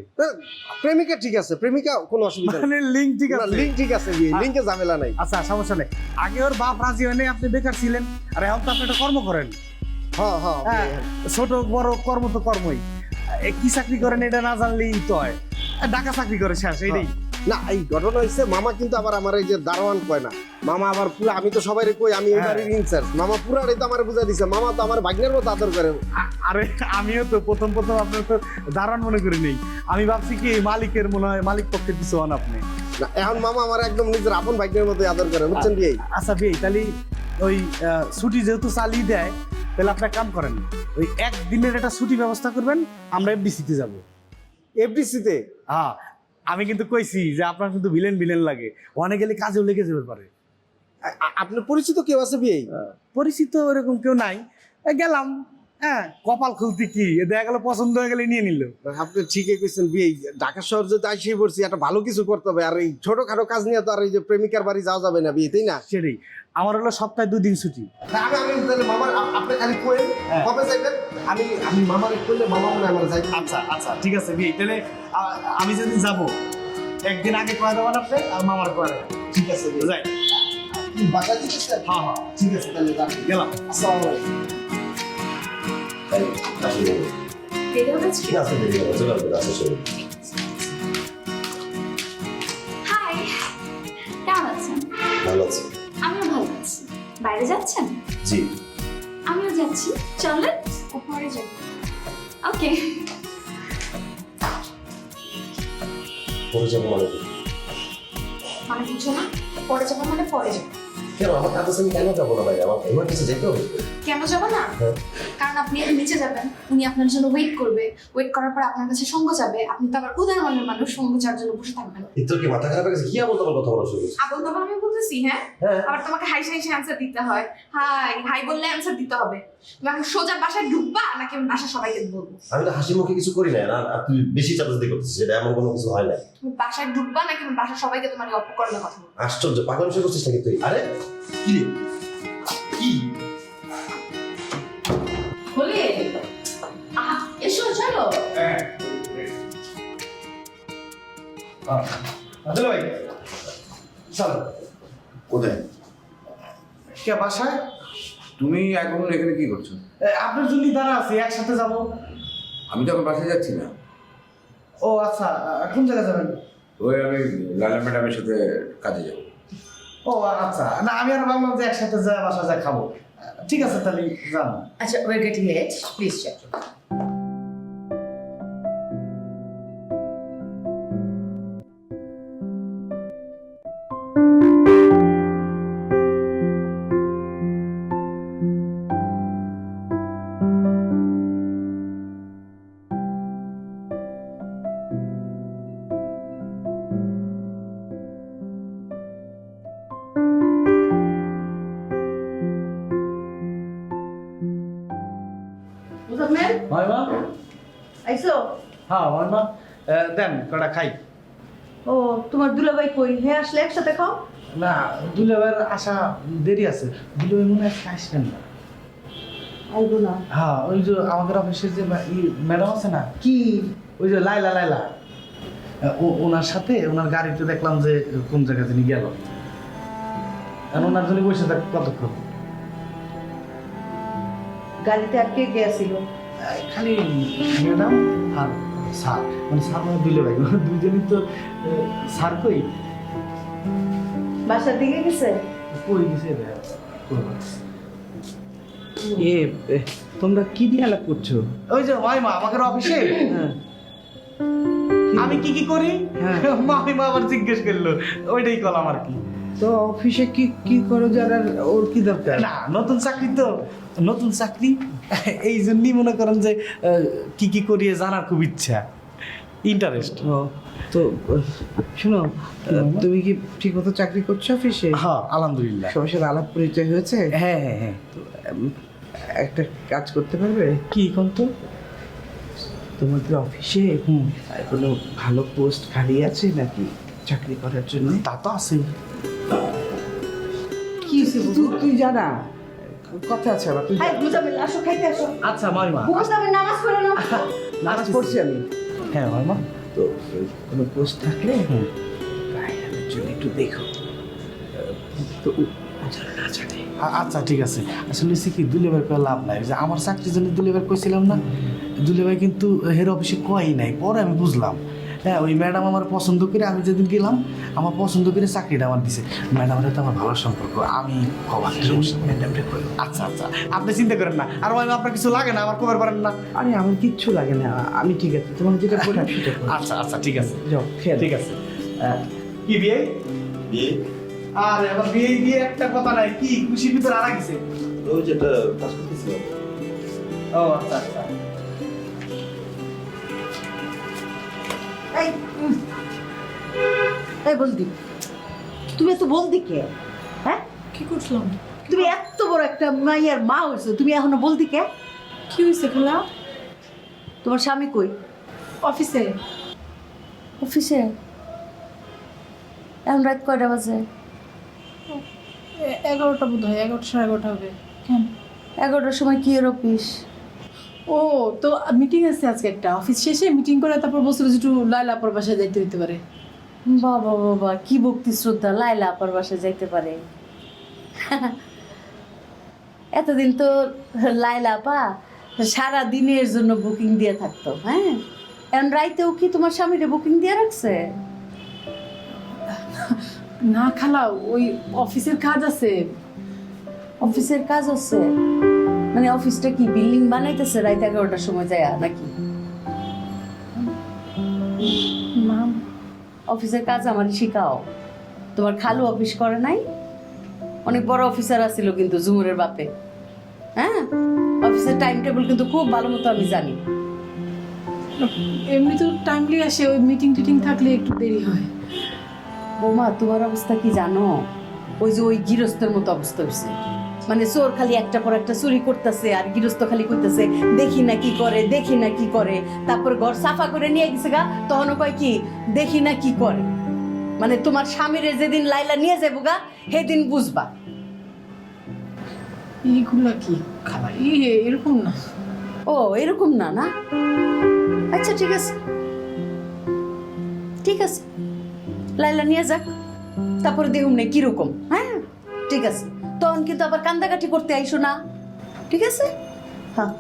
প্রেমিকা ঠিক আছে, প্রেমিকা কোনো অসুবিধা নেই, মানে লিঙ্ক ঠিক আছে, লিঙ্ক ঠিক আছে, বিয়ে লিঙ্কে ঝামেলা নাই। আচ্ছা সমস্যা নেই। আগে ওর বাপ রাজি হয়নি, আপনি বেকার ছিলেন, আর এখন তো আপনি একটা কর্ম করেন। হ্যাঁ হ্যাঁ হ্যাঁ, ছোট বড় কর্ম তো কর্মই। কি চাকরি করেন এটা না জানলেই তো হয়। ঢাকা চাকরি করে শেষ, এইটাই। না এই ঘটনা হয়েছে, মামা কিন্তু আবার আমার এই যে দারোয়ান কয় না, মামা আবার পুরো, আমি তো সবাই কই আমি এই বাড়ির ইনচার্জ, মামা পুরাটাই তো আমার বুঝাই দিছে। মামা তো আমার ভাগ্নের মতো আদর করে। আরে আমিও তো প্রথম আপনার তো দারুণ মনে করি নেই, আমি ভাবছি কি মালিকের মনে হয়, মালিক পক্ষের কিছু হন আপনি। না এখন মামা আমার একদম নিজের আপন ভাগ্নের মতো আদর করে, বুঝছেন বিয়ে? আচ্ছা বিয়ে, তাহলে ওই ছুটি যেহেতু চালিয়ে দেয়, তাহলে আপনার কাম করেন, ওই একদিনের একটা ছুটি ব্যবস্থা করবেন, আমরা এফডিসিতে যাব। এফডিসিতে? হ্যাঁ, আমি কিন্তু কইছি যে আপনার কিন্তু ভিলেন ভিলেন লাগে, অনেক গেলে কাজেও লেগে যেতে পারে। আপনার পরিচিত কেউ আছে বিয়ে? পরিচিত ওরকম কেউ নাই, গেলাম, হ্যাঁ কপাল খুলতে কি দেখা গেল, পছন্দ হয়ে গেলে নিয়ে নিল। আপনি ঠিকই কইছেন বিয়ে, ঢাকা শহর যদি আইসে পড়ছি একটা ভালো কিছু করতে হবে, আর এই ছোটখাটো কাজ নিয়ে তো আর এই যে প্রেমিকার বাড়ি যাওয়া যাবে না বিয়ে, তাই না? সেটাই, আমার হলো সপ্তাহে 2 দিন ছুটি। আমি তাহলে মামার, আপনি খালি কইেন কবে যাইবেন, আমি মামার কইলে মামা মনে আমার যাই। আচ্ছা আচ্ছা ঠিক আছে বিয়ে, তাহলে আমি যেদিন যাব একদিন আগে কয়ে দেবেন আপনি, আর মামার কয়ে দেবেন। ঠিক আছে যাই। বাসা দিতেছে? হ্যাঁ হ্যাঁ ঠিক আছে তাহলে গেলাম। আসসালামু আলাইকুম। দেরি হয়ে গেছে? ঠিক আছে, দেরি হবে, চলে আসবে, আসো, চলো। হাই, কেমন আছেন? ভালো আছে। আমিও ভালো আছি। বাইরে যাচ্ছেন? জি। আমিও যাচ্ছি, চলেন পরে যাই। ওকে। পরে যাবো মানে কি? মানে বুঝো না, পরে যাবো মানে পরে যাবো। কেন আমার কাছে আমি কেন যাবো না ভাই? আমার এমার্জেন্সি যেতে হবে। কেন যাবো না? হ্যাঁ। কারণ আপনি নিচে যাবেন, উনি আপনার জন্য ওয়েট করবে, ওয়েট করার পর আপনার কাছে সঙ্গ যাবে, আপনি তো আবার উদার মনের মানুষ, সঙ্গ চাওয়ার জন্য বসে থাকবেন। তোর কি মাথা খারাপ হয়ে গেছে? কি বলতে আমার কথা বলা শুরু করছিস? আবল তাবল আমি বলতেছি, হ্যাঁ? হ্যাঁ। আবার তোমাকে হাই হাই অ্যান্সার দিতে হয়, হাই হাই বললে অ্যান্সার দিতে হবে। তুমি এখন সোজা বাসায় ঢুকবা নাকি আমি বাসা সবাইকে বলবো? আমি তো হাসি মুখে কিছু করি না, আর তুই বেশি চাপাচাপি করতেছিস, এটা এমন কোনো কিছু হয় না। তুমি বাসায় ঢুকবা নাকি আমি বাসা সবাইকে তোমার অপকর্মের কথা বলবো? আশ্চর্য, পাগল সে করছিস নাকি তুই? আরে কি রে? কি হলে এসো চলো। ভাই চলো। কোথায়? কে বাসায়? তুমি এখন এখানে কি করছো? আপনার জন্য দাঁড়া আছি, একসাথে যাব। আমি তো এখন বাসায় যাচ্ছি না। ও আচ্ছা, কোন জায়গায় যাবেন? ওই আমি লালা ম্যাডামের সাথে কাজে যাবো। ও আচ্ছা, না আমি আর ভাবলাম যে একসাথে যা বাসা যা খাবো। ঠিক আছে তাহলে যান। আচ্ছা, we're getting late. Please check. Muzammel, মাইমা, আইসো? হ্যাঁ মাইমা, দেন কটা খাই। ও, তোমার দুলাভাই কই? হে আসলে একসাথে খাও। না, দুলাভাইয়ের আসা দেরি আছে, দুলাভাই মনে হয় আজকে আসবেন না। আইবো না? হ্যাঁ, ওই যে আমাদের অফিসের যে ম্যাডাম আছে না, কি? ওই যে লাইলা, ওনার সাথে ওনার গাড়িতে দেখলাম যে কোন জায়গা তিনি গেল। আর ওনার জন্য বসে থাক কতক্ষণ। গাড়িতে আর কে কে আসিল? খালি ম্যাডাম আর স্যার, মানে স্যার মানে দুলাভাই, দুজনই তো। স্যার কই? বাসার দিকে গেছে? কই গেছে রে? তোমরা কি দিয়ে আলাপ করছো? ওই যে মাইমা আমাদের অফিসে আমি কি কি করি, হ্যাঁ। মাইমা আবার জিজ্ঞেস করলো, ওইটাই কলাম আর কি। তো অফিসে কি কি করো যারা, ওর কি দরকার? না, নতুন চাকরি তো, নতুন চাকরি, এই জন্যই মনে করেন যে কি কি করি জানার খুব ইচ্ছা, ইন্টারেস্ট। ও, তো শোনো, তুমি কি ঠিক মতো চাকরি করছো অফিসে? হ্যাঁ আলহামদুলিল্লাহ। সবার সাথে আলাপ পরিচয় হয়েছে? হ্যাঁ হ্যাঁ হ্যাঁ। তো, একটা কাজ করতে পারবে? কি কোন তো? তোমাদের অফিসে কোনো ভালো পোস্ট খালি আছে নাকি চাকরি করার জন্য? তা তো আছে। কি হইছে বুবু? তুই জানা, কথা আছে আবার। তুই হাই মুজাম্মেল, আসো খাইতে আসো। আচ্ছা মাইমা, মুজাম্মেল, নামাজ পড়ে নাও। নামাজ পড়ছি আমি। হ্যাঁ মাইমা, তো কোনো পোস্ট থাকলে বাইরের জন্য একটু দেখো, তো ও যেন না জানে। আচ্ছা ঠিক আছে। আসলে হচ্ছে কি, দুলেভাই কয়ে লাভ নাই, যে আমার চাকরির জন্য দুলেভাই কইছিলাম না, দুলেভাই কিন্তু হেড অফিসে কয়ই নাই, পরে আমি বুঝলাম। হ্যাঁ, ওই ম্যাডাম আমার পছন্দ করে, আমি যেদিন গেলাম আমার পছন্দ করে চাকরিটা আমার দিছে। ম্যাডামের তো আমার ভালো সম্পর্ক, আমি খবর ম্যাডামটা কই? আচ্ছা আচ্ছা, আপনি চিন্তা করেন না। আর আমি আপনার কিছু লাগে না, আমার খবর পারেন না। আরে আমার কিচ্ছু লাগে না, আমি ঠিক আছে, তোমার যেটা বললাম সেটা করো। আচ্ছা আচ্ছা ঠিক আছে, যাও খেয়াল। ঠিক আছে। কি বিয়ে? বিয়ে? আরে আবার বিয়ে দিয়ে একটা কথা নাই, কি খুশির ভিতরে আনা গেছে। ওই যেটা কাজ করতেছিলাম। ও আচ্ছা আচ্ছা। এই এই বলদি, তুমি এত বলদি কে? হ্যাঁ, কি করছিলাম? তুমি এত বড় একটা মাইয়ার মা হইছো, তুমি এখনো বলদি কে? কি হয়েছে খোলা? তোমার স্বামী কই? অফিসে। অফিসে? এখন রাত কয়টা বাজে? 11টা বোধ হয়, 11টা 11:30 হবে। কেন? 11টার সময় কি এর অফিস? ও, তো মিটিং আছে আজকে একটা, অফিস শেষে মিটিং করে তারপর বসে একটু লাইলা আপার বাসায় যাইতে হইতে পারে। বাবা বাবা, কি ভক্তি শ্রদ্ধা, লাইলা আপার বাসায় যাইতে পারে। এতদিন তো লাইলা আপা সারা দিনের জন্য বুকিং দিয়ে থাকতো। হ্যাঁ, এখন রাইতেও কি তোমার স্বামীরে বুকিং দিয়ে রাখছে? না খালা, ওই অফিসের কাজ আছে। অফিসের কাজ আছে মানে অফিসটা কি বিল্ডিং বানাইতেছে রাত 11টার সময় যায় নাকি? না, অফিসের কাজ আমারই শিখাও। তোমার খালু অফিস করে নাই? অনেক বড় অফিসার আছিল কিন্তু জুমুরের বাপে। হ্যাঁ, অফিসের টাইম টেবিল কিন্তু খুব ভালো মতো আমি জানি। এমনি তো টাইমলি আসে, ওই মিটিং টিটিং থাকলে একটু দেরি হয়। বৌমা, তোমার অবস্থা কি জানো? ওই যে ওই গৃহস্থের মতো অবস্থা হয়েছে। মানে চোর খালি একটা পর একটা চুরি করতেছে, আর গৃহস্থ খালি কইতেছে দেখি না কি করে, দেখি না কি করে। তারপর ঘর সাফা করে নিয়ে গেছে গা, তখন কয় কি দেখি না কি করে। মানে তোমার স্বামীরে যেদিন লাইলা নিয়ে যাবো গা, সেদিন বুঝবা। এইগুলা কি খালা? এরকম না। ও এরকম না, না আচ্ছা ঠিক আছে, ঠিক আছে, লাইলা নিয়ে যাক, তারপরে দেখুন না কিরকম। হ্যাঁ ঠিক আছে, তখন কিন্তু আবার কান্দাকাটি করতে আইসো না, ঠিক আছে? হ্যাঁ,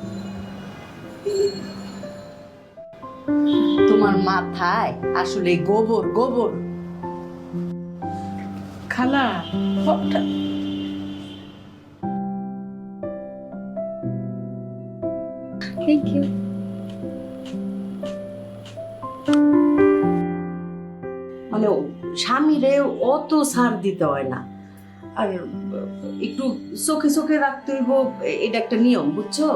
তো তোমার মাথায় আসলে গোবর গোবর। খালা থ্যাংক ইউ। মানে স্বামীরে অত ছাড় দিতে হয় না, আর একটু চোখে চোখে রাখতে হইব, এটা একটা নিয়ম, বুঝছো?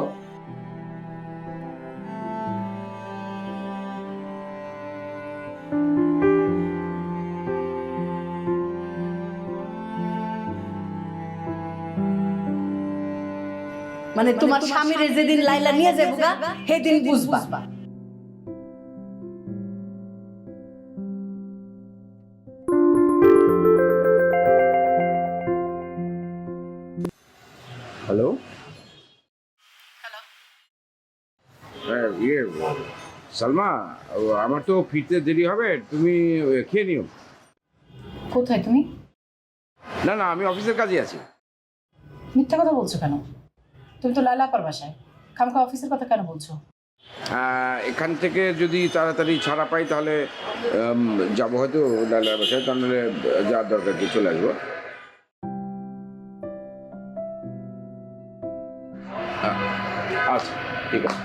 মানে তোমার স্বামীরে যেদিন লাইলা নিয়ে যাবো গা সেদিন বুঝবা। হ্যালো হ্যাঁ সালমা, আমার তো ফিরতে দেরি হবে, তুমি খেয়ে নিও। কোথায় তুমি? না না, আমি অফিসের কাজে আছি। মিথ্যা কথা বলছো কেন? তুমি তো লাইলা আপার বাসায়, খামখা অফিসের কথা কেন বলছো? এখান থেকে যদি তাড়াতাড়ি ছাড়া পাই তাহলে যাবো হয়তো লালার বাসায়, তাহলে যাওয়ার দরকার কি চলে আসবো। আচ্ছা ঠিক আছে।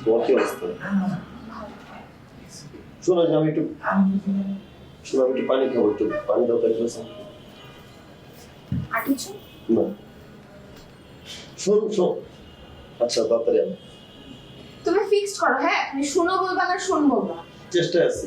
তোমার কি অবস্থা? শোনো যে আমি একটু পানি খাবো, একটু পানি দাও তাই বলছি। আর কিছু না শোন আচ্ছা তাড়াতাড়ি আমি তুমি ফিক্সড করো, হ্যাঁ তুমি শুনো বলবা না শুন বলবা। চেষ্টায় আছি।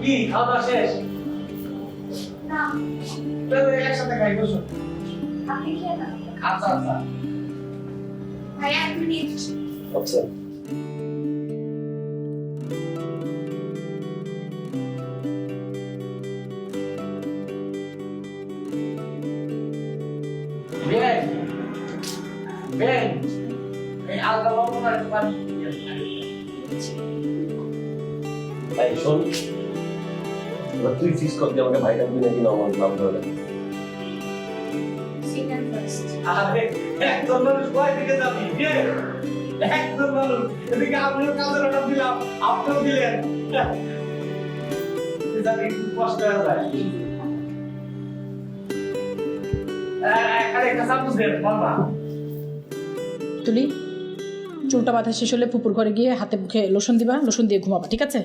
কি খাওয়া দাওয়া শেষ? না একসাথে খাই, বসো। আপনি খেয়ে না। আচ্ছা আচ্ছা। ভাই 1 মিনিট। আচ্ছা এই আলগা লবণ আর পানি। ভাই শোন, তুই ফিক্স কর দিয়ে আমাকে ভাই ডাকবি নাকি না আমার নাম ধরে? Second first. আরে একজন মানুষ কয় দিকে যাবি? একজন মানুষ এদিকে আমিও কাজের অর্ডার দিলাম, আপনিও দিলেন, জানি একটু কষ্ট হয়ে যায়। আরে একটা চামচ দেন বাবা। তুলি, চুলটা বাঁধা শেষ হলে ফুপুর ঘরে গিয়ে হাতে মুখে লোশন দিবা, লোশন দিয়ে ঘুমাবা, ঠিক আছে?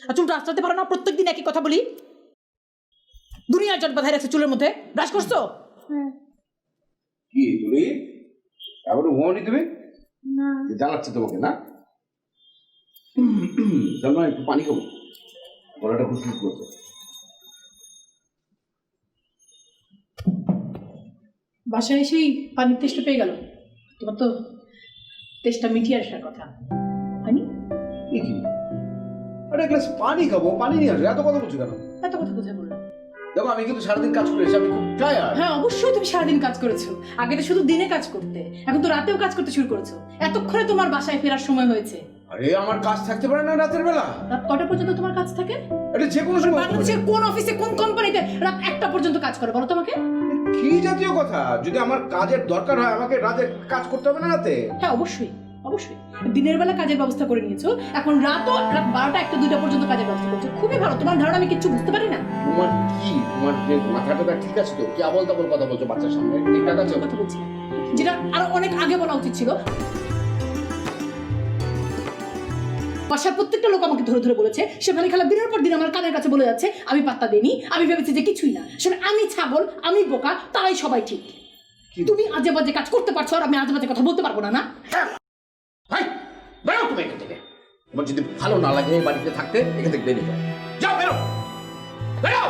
আর চুলটা আঁচড়াতে পারো না? প্রত্যেকদিন একই কথা বলি। দুনিয়ার জট বাঁধাই রাখছে চুলের মধ্যে। ব্রাশ করছো? কি তুমি এমন ঘুমাওনি তুমি? জানাচ্ছে তোমাকে না? সালমা একটু পানি খাবো, গলাটা খুশখুশ করছে। বাসায় এসেই পানির তেষ্টা পেয়ে গেল। তোমার তো তেষ্টা মিটিয়ে আসার কথা, হয়নি? কি আরে এক গ্লাস পানি খাবো, পানি নিয়ে আসবে, এত কথা বলছো কেন? এত কথা কোথায় বললাম? দেখো আমি কিন্তু সারাদিন কাজ করে এসে আমি খুব টায়ার্ড। হ্যাঁ অবশ্যই তুমি সারাদিন কাজ করেছো। আগে তো শুধু দিনে কাজ করতে, এখন তো রাতেও কাজ করতে শুরু করেছো। এতক্ষণে তোমার বাসায় ফেরার সময় হয়েছে। আরে আমার কাজ থাকতে পারে না রাতের বেলা? রাত কটা পর্যন্ত তোমার কাজ থাকে? এটা যে কোনো সময়। বাংলাদেশের কোন অফিসে কোন কোম্পানিতে রাত 1টা পর্যন্ত কাজ করে বলো তোমাকে? কি জাতীয় কথা? যদি আমার কাজের দরকার হয় আমাকে রাতে কাজ করতে হবে না রাতে? হ্যাঁ অবশ্যই অবশ্যই। দিনের বেলা কাজের ব্যবস্থা করে নিয়েছো, এখন রাত 12টা 1টা 2টা পর্যন্ত কাজের ব্যবস্থা করছো। খুবই ভালো। তোমার ধারণা আমি কিচ্ছু বুঝতে পারি না? তোমার যে মাথাটা ঠিক আছে তো? কি আবল তাবল কথা বলছো বাচ্চার সামনে? ঠিকঠাক আছে? কথা বলছি না, যেটা আরো অনেক আগে বলা উচিত ছিল। বাসার প্রত্যেকটা লোক আমাকে ধরে ধরে বলেছে সেখানে খেলা দিনের পর দিন আমার কানের কাছে বলে যাচ্ছে, আমি পাত্তা দেইনি, আমি ভেবেছি যে কিছুই না। আসলে আমি ছাগল, আমি বোকা, তাই সবাই ঠিক। তুমি আজে বাজে কাজ করতে পারছো আর আমি আজে বাজে কথা বলতে পারবো না? না ভাই বেরো তুমি এখান থেকে। তোমার যদি ভালো না লাগে এই বাড়িতে থাকতে, এখান থেকে বেরিয়ে যাও। যাও বেরো, বেরো।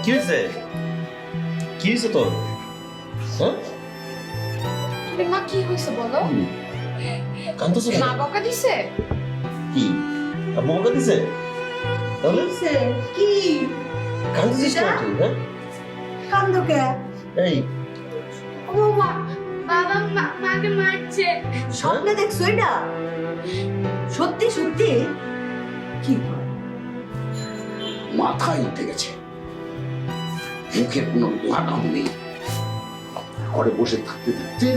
কি হয়েছে? কি হয়েছে তোর? হ্যাঁ মা কি হয়েছে বলো? কান্দতেছো কেন? মা বকা দিছে? কি আব্বু বকা দিছে? তাহলে কি কান্দতেছিস কেন তুই, হ্যাঁ? কান্দ কে? এই ও মা, বাবা মাকে মারছে। স্বপ্নে দেখছো এটা? সত্যি সত্যি? কি হয়? মাথায় উঠে গেছে, মুখের কোনো লাগাম নেই। ঘরে বসে থাকতে থাকতে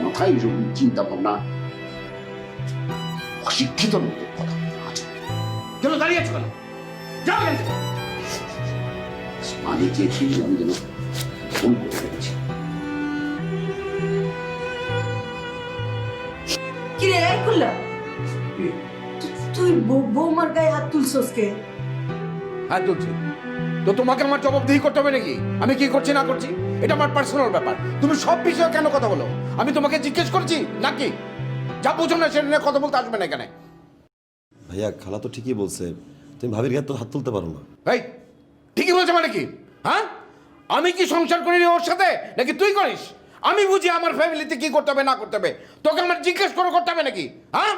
মাথায় এরকম চিন্তা ভাবনা, অশিক্ষিত লোকের কথা আছে। কেন দাঁড়িয়ে আছো কেন? যাও এখান থেকে। মানে চেয়েছি আমি যেন ভুল করে ফেলেছি। কি রে এই করলা? তুই বৌমার গায়ে হাত তুলছস কে? হ্যাঁ তুলছি তো, তোমাকে আমার জবাবদিহি করতে হবে নাকি আমি কি করছি না করছি? এটা আমার পার্সোনাল ব্যাপার। তুমি সব বিষয়ে কেন কথা বলো? আমি তোমাকে জিজ্ঞেস করছি নাকি? যা বুঝো না সেটা নিয়ে কথা বলতে আসবে না এখানে। ভাইয়া, খালা তো ঠিকই বলছে, তুমি ভাবির গায়ে তো হাত তুলতে পারো না। এই ঠিকই বলছে মানে কি? হ্যাঁ, আমি কি সংসার করি ওর সাথে নাকি তুই করিস? আমি বুঝি আমার ফ্যামিলিতে কি করতে হবে না করতে হবে, তোকে আমার জিজ্ঞেস করে করতে হবে নাকি? হ্যাঁ,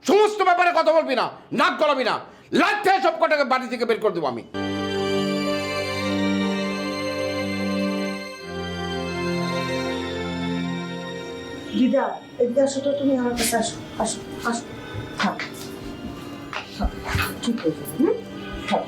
সমস্ত ব্যাপারে কথা বলবি না, নাক গলাবি না, লাগতে সব কটাকে বাড়ি থেকে বের করে দেবো আমি। দিদা এদিকে আসো তো, তুমি আমার কাছে আসো, আসো আসো। থাক থাক, ঠিক হয়ে যাবে। হুম, থাক।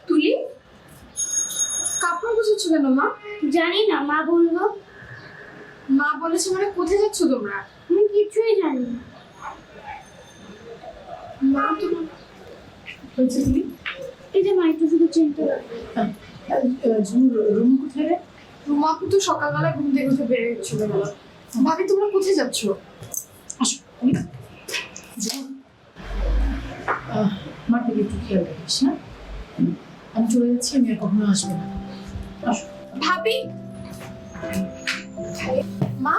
তুলি, কাপড় গুছাচ্ছ কেন মা? জানি না, মা বললো। মা বলেছে মানে কোথায় যাচ্ছ তোমরা? আমি কিছুই জানি না। মা তো বলছে তুমি এই যে মা একটু শুধু চিন্তা রুম কোথায় রে? রুমা তো সকালবেলা ঘুম থেকে উঠে বেরিয়ে চলে গেল। ভাবি তোমরা কোথায় যাচ্ছ? আসো মার দিকে একটু খেয়াল রাখিস না। আমি চলে যাচ্ছি, আমি আর কখনো আসবো না। আসো। ভাবি, মা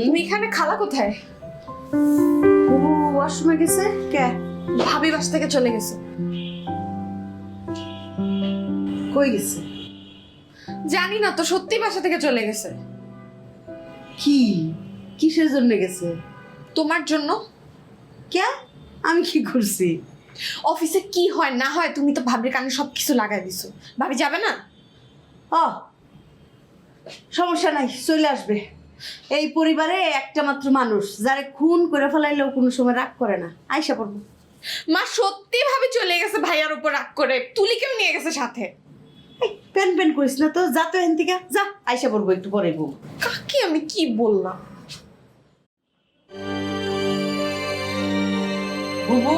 তুমি এখানে, খালা কোথায়? ও ওয়াশরুমে গেছে কে? ভাবি বাস থেকে চলে গেছে। কই গেছে? জানি না তো, সত্যি বাসা থেকে চলে গেছে। কি কিসের জন্য গেছে? তোমার জন্য। কে? আমি কি করছি? অফিসে কি হয় না হয় তুমি তো ভাবির কানে সবকিছু লাগাই দিছো। ভাবি যাবে না? ও সমস্যা নাই, চলে আসবে। এই পরিবারে একটা মাত্র মানুষ যারে খুন করে ফেলাইলেও কোনো সময় রাগ করে না, আইসা পড়বো। মা সত্যি ভাবে চলে গেছে ভাইয়ার উপর রাগ করে, তুলিকেও নিয়ে গেছে সাথে। প্যান প্যান করিস না তো, যা তো এখান থেকে যা, আইসা পড়বো একটু পরে বউ। কাকে আমি কি বললাম? বুবু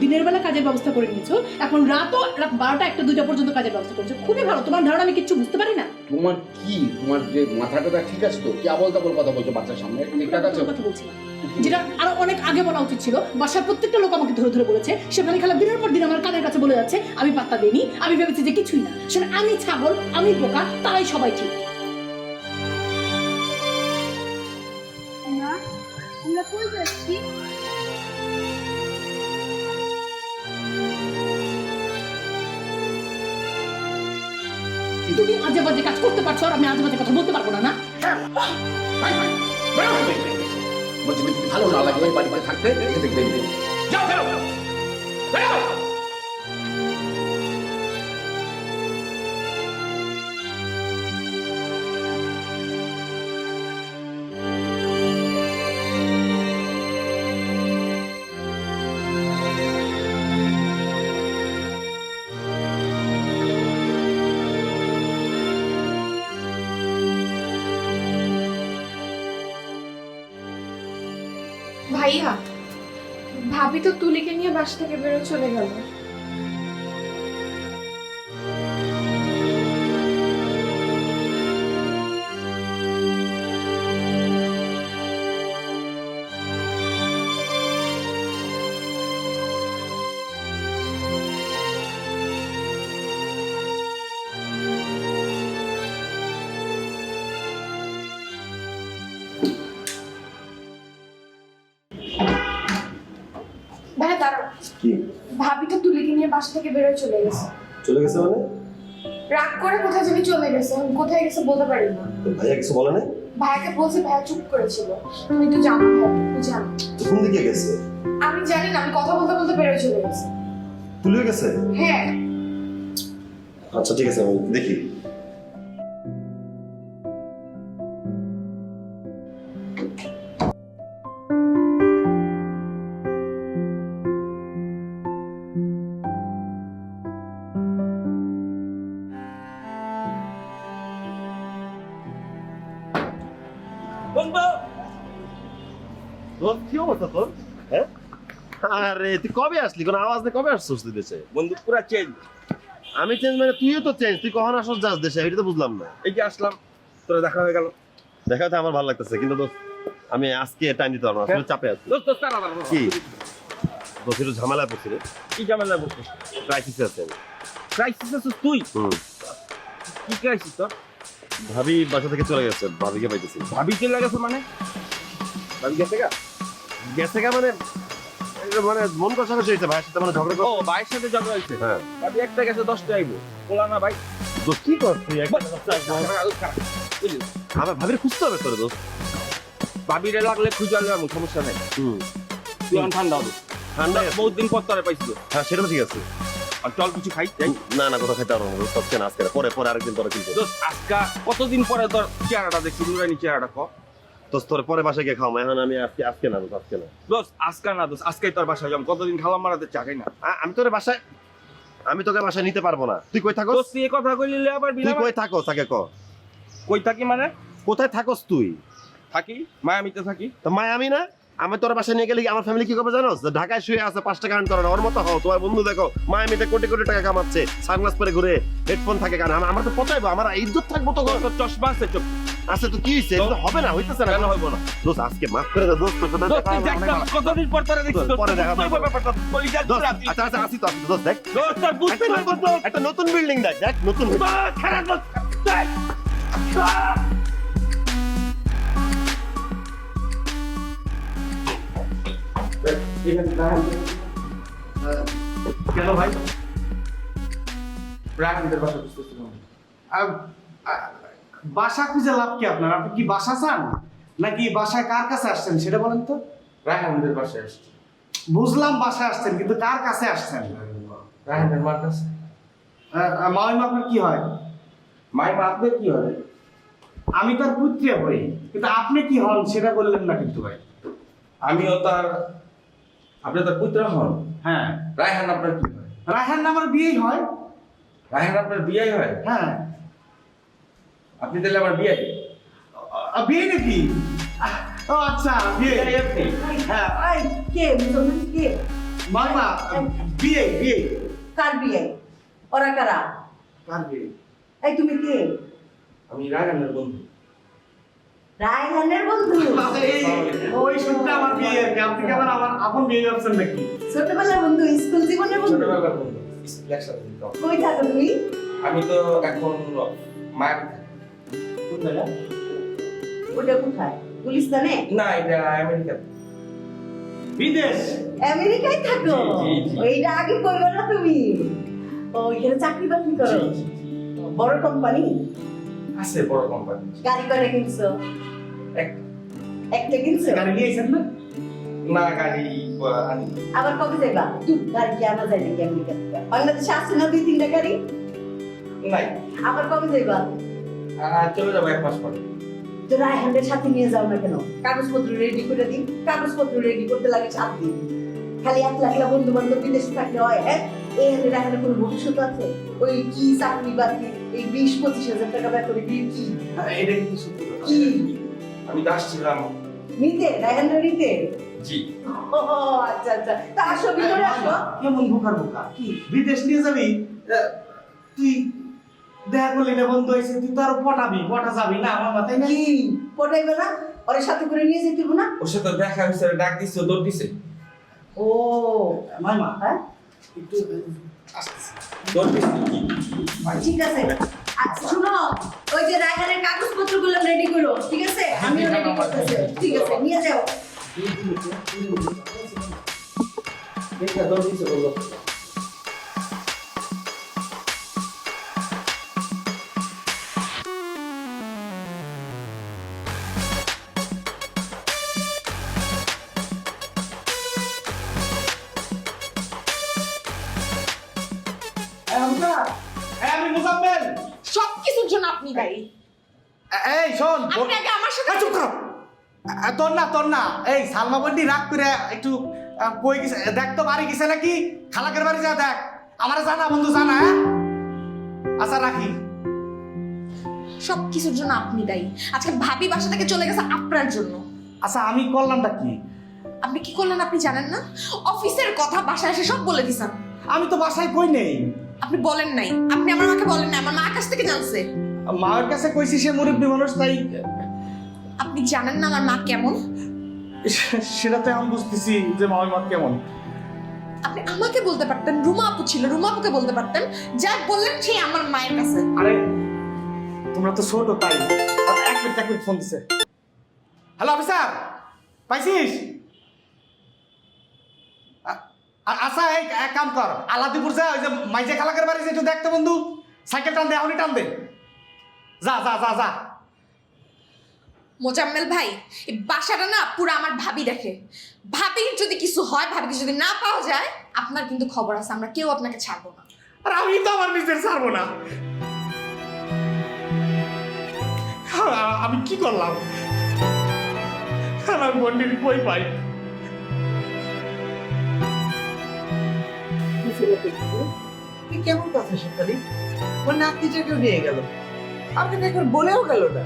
দিনের বেলা কাজের ব্যবস্থা করে নিয়েছো, এখন রাত 12টা 1টা 2টা পর্যন্ত কাজের ব্যবস্থা করেছো। খুবই ভালো, তোমার ধারণা আমি কিচ্ছু বুঝতে পারি না। তোমার কি, তোমার যে মাথাটা ঠিক আছে তো? কি আবল তাবল কথা বলছো বাচ্চার সামনে? ঠিকঠাক আছে? কথা বলছি না, যেটা আরো অনেক আগে বলা উচিত ছিল। বাসার প্রত্যেকটা লোক আমাকে ধরে ধরে বলেছে, শেফালি খালা দিনের পর দিন আমার কানের কাছে বলে যাচ্ছে, আমি পাত্তা দেইনি, আমি ভেবেছি যে কিছুই না। আসলে আমি ছাগল, আমি বোকা, তাই সবাই ঠিক। আমরা কই যাচ্ছি? তুমি আজে বাজে কাজ করতে পারছো আর আমি আজে বাজে কথা বলতে পারবো না, না? বলছি যদি ভালো না লাগে বাড়ি বাড়ি থাকতে এখান থেকে বেরিয়ে যাও। যাও যাও বেরো। ভাইয়া, ভাবি তো তুলিকে নিয়ে বাসা থেকে বেরো চলে গেল। ভাইয়া দাঁড়াও, কি ভাবি তো তুলিকে নিয়ে বাসা থেকে বেরো চলে গেছে। চলে গেছে মানে? রাগ করে কোথায় জানি চলে গেছে, আমি কোথায় গেছে বলতে পারি না। তো ভাইয়া কিছু বলে নাই? ভাইয়াকে বলছে, ভাইয়া চুপ করেছিল। আমি তো জানো ভাইয়া, তুমি জানো। তো কোন দিকে গেছে? আমি জানি না, আমি কথা বলতে বলতে বেরো চলে গেছে। তুলে গেছে? হ্যাঁ। আচ্ছা ঠিক আছে, আমি দেখি। তোর কি অবস্থা তোর? হ্যাঁ? আরে তুই কবে আসলি? কোন আওয়াজ নেই, কবে আসছিস তুই দেশে? বন্ধু পুরা চেঞ্জ। আমি চেঞ্জ মানে তুইও তো চেঞ্জ। তুই কখন আসছ যাস দেশে, এটা তো বুঝলাম না। এই যে আসলাম, তোরা দেখা হয়ে গেল। দেখাতে আমার ভালো লাগতেছে, কিন্তু দোস্ত আমি আজকে টাইম দিতে পারবো না, আসলে চাপে আছি। দোস্ত দোস্ত তাড়াতাড়ি কি দোস্ত একটু ঝামেলা পড়ছি রে, কি ঝামেলা করছিস? ক্রাইসিসে আছে আমি। ক্রাইসিস আছিস তুই? হুম। কি ক্রাইসিস তোর? ভাবি বাসা থেকে চলে গেছে, ভাবিকে পাইতেছি। ভাবি চলে গেছে মানে? ভাবি গেছে গা? গেছে গা মানে এটা মানে মন কষাকষি হয়েছে ভাইয়ের সাথে, মানে ঝগড়া ও ভাইয়ের সাথে ঝগড়া হয়েছে? হ্যাঁ। ভাবি একটা গেছে 10টা আইবো, বলা না ভাই। দোস্ত কি কর তুই? আমার ভাবির খুঁজতে হবে তোর দোস্ত। ভাবিরে লাগলে খুঁজে আনলে আমি, সমস্যা নাই। হুম। তুই এখন ঠান্ডা হবে। ঠান্ডা বহুত দিন পর তোরে পাইছিল। হ্যাঁ সেটা তো ঠিক আছে। আর চল কিছু খাই যাই। না না, কোথাও খেতে পারবো না দোস্ত, আজকে না, আজকে না, পরে পরে আরেকদিন পরে কিন্তু দোস্ত আজকা কতদিন পরে তোর চেহারাটা দেখছি, নুরানি চেহারাটা ক। দোস্ত তোর পরে বাসায় গিয়ে খাওয়া, এখন আমি আজকে না দোস্ত, আজকে না। দোস্ত আজকা না দোস্ত, আজকেই তোর বাসায় যাম। কতদিন খালাম মারাতে চা খাই না। আমি তোর বাসায়, আমি তোকে বাসায় নিতে পারবো না। তুই কই থাকস? দোস্ত তুই এই কথা কইলি আবার তুই বিনা কই থাকস আগে ক। কই থাকি মানে? কোথায় থাকস তুই? থাকি মায়ামিতে থাকি। তো মায়ামি না? আমি তোর বাসায় নিয়ে গেলে আমার ফ্যামিলি কি করবে জানোস? যে ঢাকায় শুয়ে আছে 5 টাকা আর্ন করে না, ওর মতো হও। তোমার বন্ধু দেখো মায়ামিতে কোটি কোটি টাকা কামাচ্ছে, সানগ্লাস পরে ঘুরে, হেডফোন থাকে কানে। আমার তো পচাইবো, আমার ইজ্জত থাকবো তো। তোর চশমা আছে চোখ? আচ্ছা তো কি হইছে? এটা তো হবে না, হইতেছে না। কেন হইব না? দোস্ত আজকে মাফ করে দে দোস্ত, তোর সাথে দোস্ত তুই দেখ না, কতদিন পর তোরে দেখছি। দোস্ত, পরে দেখা হবে। তুই ব্যাপারটা বলি যা দোস্ত, তুই। আচ্ছা আচ্ছা আসি তো, আসি তো, দোস্ত দেখ দোস্ত তোর বুঝতে না দোস্ত। একটা নতুন বিল্ডিং দেখ, দেখ নতুন। দোস্ত খারাপ দোস্ত। দেখ। কেন ভাই? রাহানদের বাসা বুঝতেছিলাম। বাসা খুঁজে লাভ কি আপনার? আপনি কি বাসা চান নাকি বাসায় কার কাছে আসছেন সেটা বলেন তো। রাহানদের বাসায় আসছি। বুঝলাম বাসায় আসছেন, কিন্তু কার কাছে আসছেন? রাহানদের মার কাছে। মামিমা আপনার কি হয়? মাইমা আপনার কি হয়? আমি তার পুত্রে হই, কিন্তু আপনি কি হন সেটা বললেন না কিন্তু ভাই। আমিও তার, আপনি তার পুত্র হন? হ্যাঁ। রায়হান আপনার কি হয়? রায়হান আমার বিয়েই হয়। রায়হান আপনার বিয়ে হয়? হ্যাঁ। আপনি তাহলে আমার বিয়ে? বিয়ে নাকি? ও আচ্ছা, বিয়ে। আপনি হ্যাঁ। কে মুসলমান কে? মামা বিয়ে বিয়ে কার বিয়ে? ওরা কারা? কার বিয়ে? এই তুমি কে? আমি রায়হানের বন্ধু। রায়হানের বন্ধু? ওই শুনতে আমার বিয়ে আর কি, আপনি কি আমার আপন বিয়ে ভাবছেন নাকি? ছোটবেলার বন্ধু, স্কুল জীবনের বন্ধু? ছোটবেলার বন্ধু, স্কুল একসাথে দিতাম। কই থাকো তুমি? আমি তো এখন মায়ের কোন জায়গা? ওটা কোথায়? গুলিস্তানে? না, এটা আমেরিকা। বিদেশ। আমেরিকায় থাকো? জি, জি। ওইটা আগে কইলো না তুমি? ও এখানে চাকরি বাকরি করো? বড় কোম্পানি? আছে বড় কোম্পানি। গাড়ি করে কিনছো? এক- একটা কিনছো? গাড়ি নিয়েছেন না? না, গাড়ি আনি। আবার কবে যাইবা? গাড়ি কি আনা যায় নাকি আমেরিকা থেকে? বাংলাদেশে আছে না 2-3টা গাড়ি? নাই, আবার কবে যাইবা? চলে যাবো 1 মাস পরে। তো রায়হানের সাথে নিয়ে যাও না কেন? কাগজপত্র রেডি করে দিন। কাগজপত্র রেডি করতে লাগে 7 দিন। খালি একলা একলা বন্ধু বান্ধব বিদেশে থাকলে হয়? হ্যাঁ, এই রায়হানের কোনো ভবিষ্যৎ আছে? ওই কি চাকরি বাকরি, এই 20-25 হাজার টাকা বেতনে কি কি? এটা কিন্তু সত্যি কথা। কি আমি তো আসছিলাম। নিতে? রায়হানের নিতে? জি। ও আচ্ছা আচ্ছা, তা আসো ভিতরে আসো। কেমন বোকার বোকা? কি বিদেশ নিয়ে যাবি? তুই দেখা করলি না বন্ধু হয়েছে, তুই তো আরো পটা যাবি না আমার মাথায় না? কি পটাইবে না? ওর সাথে করে নিয়ে যেতে হবে না? ওর সাথে দেখা হয়েছে, ডাক দিচ্ছে, দৌড় দিছে। ও মামা হ্যাঁ, একটু আসতেছি। দৌড় দিছে কি? ঠিক আছে। আচ্ছা শুনো, ওই যে রায়হানের কাগজপত্রগুলো রেডি করো, ঠিক আছে? আমিও রেডি করতেছি। ঠিক আছে, নিয়ে যাও। এটা দৌড় দিছে বললো। আমি মুজাম্মেল। সবকিছুর জন্য আপনি দায়ী। এই শোন, আপনি আগে আমার সাথে চুপ কর। তোর না এই সালমা বন্ডি রাগ করে একটু কই গেছে, দেখ তো বাড়ি গেছে নাকি? খালাকের বাড়ি যা দেখ, আমারে জানা বন্ধু জানা। হ্যাঁ আচ্ছা রাখি। সবকিছুর জন্য আপনি দায়ী। আজকে ভাবি বাসা থেকে চলে গেছে আপনার জন্য। আচ্ছা আমি করলামটা কি? আপনি কি করলেন আপনি জানেন না? অফিসের কথা বাসায় এসে সব বলে দিছেন। আমি তো বাসায় কই নেই। আপনি বলেন নাই, আপনি আমার মাকে বলেন নাই, আমার মা কাছ থেকে জানছে। মায়ের কাছে কইছি, সে মুরব্বী মানুষ, তাই আপনি জানেন না আমার মা কেমন? সেটা তো আমি বুঝতেছি যে মায়ের মা কেমন। আপনি আমাকে বলতে পারতেন, রুমা আপু ছিল, রুমা আপুকে বলতে পারতেন। যা বললেন সেই আমার মায়ের কাছে। আরে তোমরা তো ছোট তাই। এক মিনিট ফোন দিছে। হ্যালো অফিসার, পাইছিস? আচ্ছা এক কাম কর, আলাদিপুর যা, ওই যে মাইজে খালাকের বাড়ি, একটু দেখতে বন্ধু, সাইকেল টান দে, এখনই টান দে। যা যা যা যা। মোজাম্মেল ভাই, এই বাসাটা না পুরো আমার ভাবি দেখে। ভাবির যদি কিছু হয়, ভাবিকে যদি না পাওয়া যায়, আপনার কিন্তু খবর আছে, আমরা কেউ আপনাকে ছাড়বো না। আর আমি তো আমার নিজের ছাড়বো না। আমি কি করলাম? আমার বন্ডির কই পাই? তুই কেমন কথা শেখালি? ওর নাতিটাকেও নিয়ে গেল, আপনাকে একবার বলেও গেল না।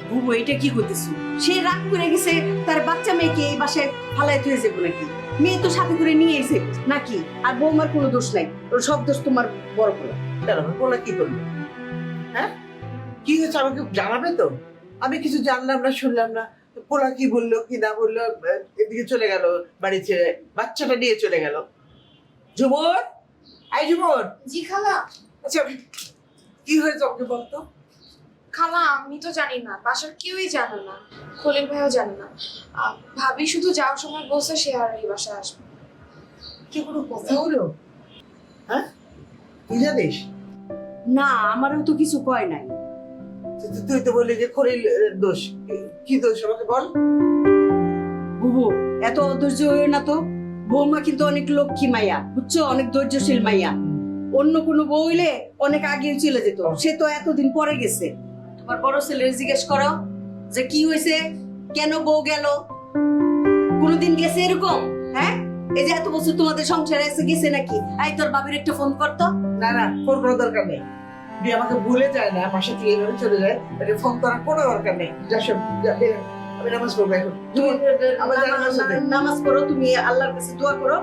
বুবু এটা কি করতেছো? সে রাগ করে গেছে, তার বাচ্চা মেয়েকে এই বাসায় ফালাই থুয়ে যাবো নাকি? মেয়ে তো সাথে করে নিয়ে এসে নাকি? আর বৌমার কোনো দোষ নাই, ওর সব দোষ তোমার বড় পোলা। কেন আমার বলা কি করলো? হ্যাঁ, কি হয়েছে আমাকে জানাবে তো? আমি কিছু জানলাম না, শুনলাম না। পোলা কি বললো কি না বললো, এদিকে চলে গেল বাড়ি ছেড়ে, বাচ্চাটা নিয়ে চলে গেল। ঝুমর, এই ঝুমর। জি খালা। আচ্ছা কি হয়েছে আমাকে বলতো? খালা আমি তো জানি না, বাসার কেউই জানে না, খলিল ভাইও জানে না। ভাবি শুধু যাওয়ার সময় বলছে সে আর এই বাসায় আসবে। কি কোনো কথা হলো? হ্যাঁ, তুই জানিস? না, আমারও তো কিছু কয় নাই। তুই তো বললি যে খলিল দোষ। কি দোষ আমাকে বল। বুবু এত অধৈর্য হইও না তো। বৌমা কিন্তু অনেক লক্ষ্মী মাইয়া, বুঝছো, অনেক ধৈর্যশীল মাইয়া। অন্য কোনো বউ হইলে অনেক আগে চলে যেত, সে তো এতদিন পরে গেছে। তোমার বড় ছেলের জিজ্ঞেস করো যে কি হয়েছে, কেন বউ গেল, কোনোদিন গেছে এরকম? হ্যাঁ, এই যে এত বছর তোমাদের সংসারে এসে গেছে নাকি? এই তোর বাবির একটা ফোন করতো। না না, ফোন করার দরকার নেই। আমাকে ভুলে যায় না, বাসা থেকে এভাবে চলে যায়, তাকে ফোন করার কোনো দরকার নেই। যা সব আমি নামাজ পড়বো এখন। তুমি আমার নামাজ পড়ো, তুমি আল্লাহর কাছে দোয়া করো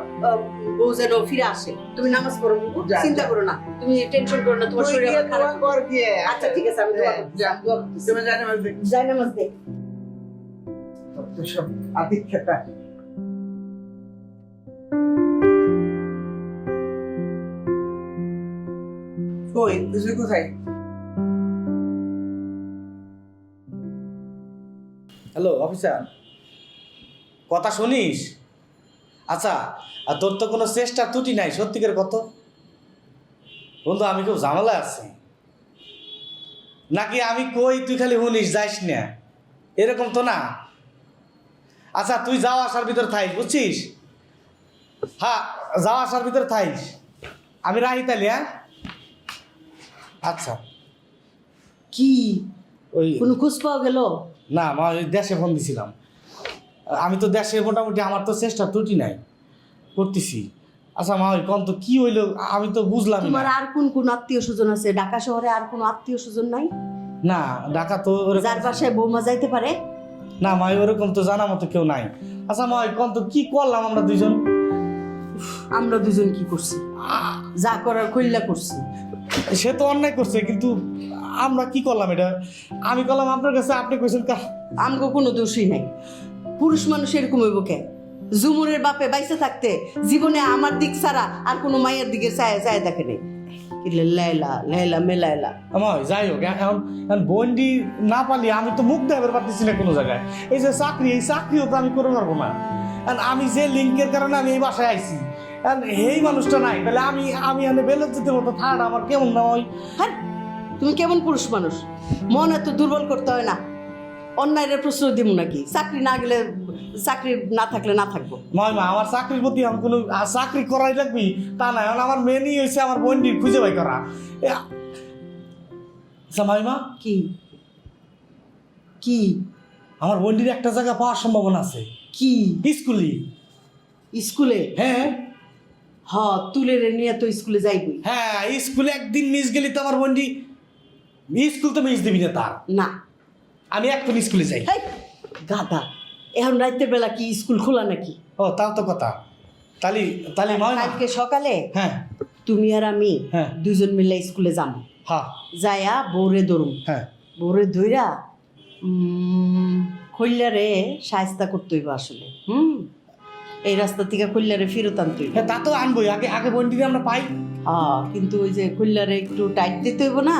বউ যেন ফিরে আসে। তুমি নামাজ পড়ো বুবু, যা, চিন্তা যা। করো না, তুমি টেনশন করো না, তোমার তুই শরীর গিয়ে আবার খারাপ দোয়া কর গিয়ে। আচ্ছা ঠিক আছে, আমি দোয়া হ্যাঁ, করতেছি, যা। আমি দোয়া করতেছি। তুমি জানো নামাজ দেখ। যাই নামাজ দে। সব আতিথ্যটা। ওই তুই কোথায়? হ্যালো অফিসার, কথা শুনিস? আচ্ছা, আর তোর তো কোনো চেষ্টা ত্রুটি নাই, সত্যিকার কত বন্ধু, আমি খুব ঝামেলা আছি। নাকি আমি কই তুই খালি শুনিস যাইস না, এরকম তো না। আচ্ছা তুই যাওয়া আসার ভিতর থাইস, বুঝছিস? হ্যাঁ, যাওয়া আসার ভিতর থাইস, আমি রাহি তাহলে। হ্যাঁ আচ্ছা। কি ওই কোনো খোঁজ পাওয়া গেল? না মা, ওই দেশে ফোন দিছিলাম। আমি তো দেশে মোটামুটি আমার তো চেষ্টা ত্রুটি নাই, করতেছি। আচ্ছা মা, ওই কোন তো কি হইলো আমি তো বুঝলাম তোমার না। আর কোন আত্মীয় স্বজন আছে ঢাকা শহরে? আর কোনো আত্মীয় স্বজন নাই না, ঢাকা তো ওরকম- যার বাসায় বৌমা যাইতে পারে? না মা, ওরকম তো জানা মতো কেউ নাই। আচ্ছা মা, ওই কোন তো কি করলাম আমরা দুইজন? আমরা দুজন কি করছি? যা করার কইলা করছি। সে তো অন্যায় করছে, কিন্তু আমরা কি করলাম এটা? আমি করলাম আপনার কাছে, আপনি কইছেন আমগো কোনো দোষই নাই। পুরুষ মানুষ এরকম হইব কে? জুমুরের বাপে বাইসে থাকতে জীবনে আমার দিক ছাড়া আর কোনো মায়ের দিকে চায় দেখে নেই। লাইলা লাইলা মেলাইলা আমার যাই হোক, এখন বন্ডি না পালি আমি তো মুখ দেখাবার পারতেছি না কোনো জায়গায়। এই যে চাকরি, এই চাকরিও তো আমি করে পারবো না। আমি যে লিঙ্কের কারণে আমি এই বাসায় আইছি, এই মানুষটা নাই, তাহলে আমি বেলজ্জিতের মতো থাকাটা আমার কেমন না হয়? হ্যাঁ, তুমি কেমন পুরুষ মানুষ? মন এত দুর্বল করতে হয় না। অন্যায়ের প্রশ্রয় দিব নাকি? চাকরি না গেলে, চাকরি না থাকলে না থাকবো। মা, আমার চাকরির প্রতি আমি কোনো চাকরি করাই লাগবি তা না। এখন আমার মেনই হয়েছে আমার বন্ডির খুঁজে বাই করা। আচ্ছা মাইমা, কি কি আমার বন্ডির একটা জায়গা পাওয়ার সম্ভাবনা আছে। কি? স্কুলে। স্কুলে? হ্যাঁ তুলে নিয়ে তো স্কুলে যাইবি। হ্যাঁ, স্কুলে একদিন মিস গেলি তো আমার বন্ডি স্কুল তো মিস দিবি না তার। না, আমি এখন স্কুলে যাই। গাধা, এখন রাতের বেলা কি স্কুল খোলা নাকি? ও তাও তো কথা। তালি কালকে সকালে হ্যাঁ তুমি আর আমি হ্যাঁ দুজন মিলে স্কুলে যাবো। হ্যাঁ যায়া বৌরে ধরুম। হ্যাঁ, বৌরে ধইরা খৈল্লারে সায়স্তা করতে হইব আসলে। এই রাস্তা থেকে খৈল্লারে ফেরত আনতে হইব। তা তো আনবোই, আগে বন্ডিকে আমরা পাই। কিন্তু ওই যে খৈল্লারে একটু টাইট দিতে হইব না?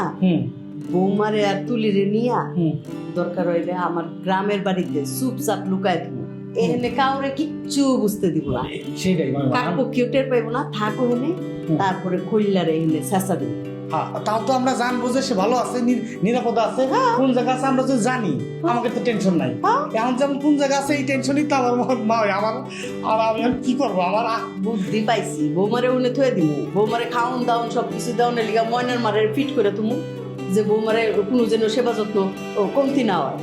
বৌমারে আর তুলিরে নিয়া দরকার হইলে আমার গ্রামের বাড়িতে চুপচাপ লুকায় দিব। এখানে কাউরে কিচ্ছু বুঝতে দিব না, সেটাই কাকপক্ষীও টের পাইব না। থাকো হেনে, তারপরে খৈল্লারে এখানে চেঁচা দিব। হ্যাঁ, তাও তো আমরা জানবো যে সে ভালো আছে, নিরাপদ আছে, কোন জায়গা আছে আমরা তো জানি। আমাকে তো টেনশন নাই। এখন যেমন কোন জায়গা আছে এই টেনশনই তো আমার মা হয় আমার। আর আমি কি করবো? আমার বুদ্ধি পাইছি, বৌমারে উনে থয়ে দিব। বৌমারে খাওন দাওন সব কিছু দাওনের লিগা ময়নার মারে ফিট করে তুমি, যে বৌমারে কোনো যেন সেবা যত্ন কমতি না হয়।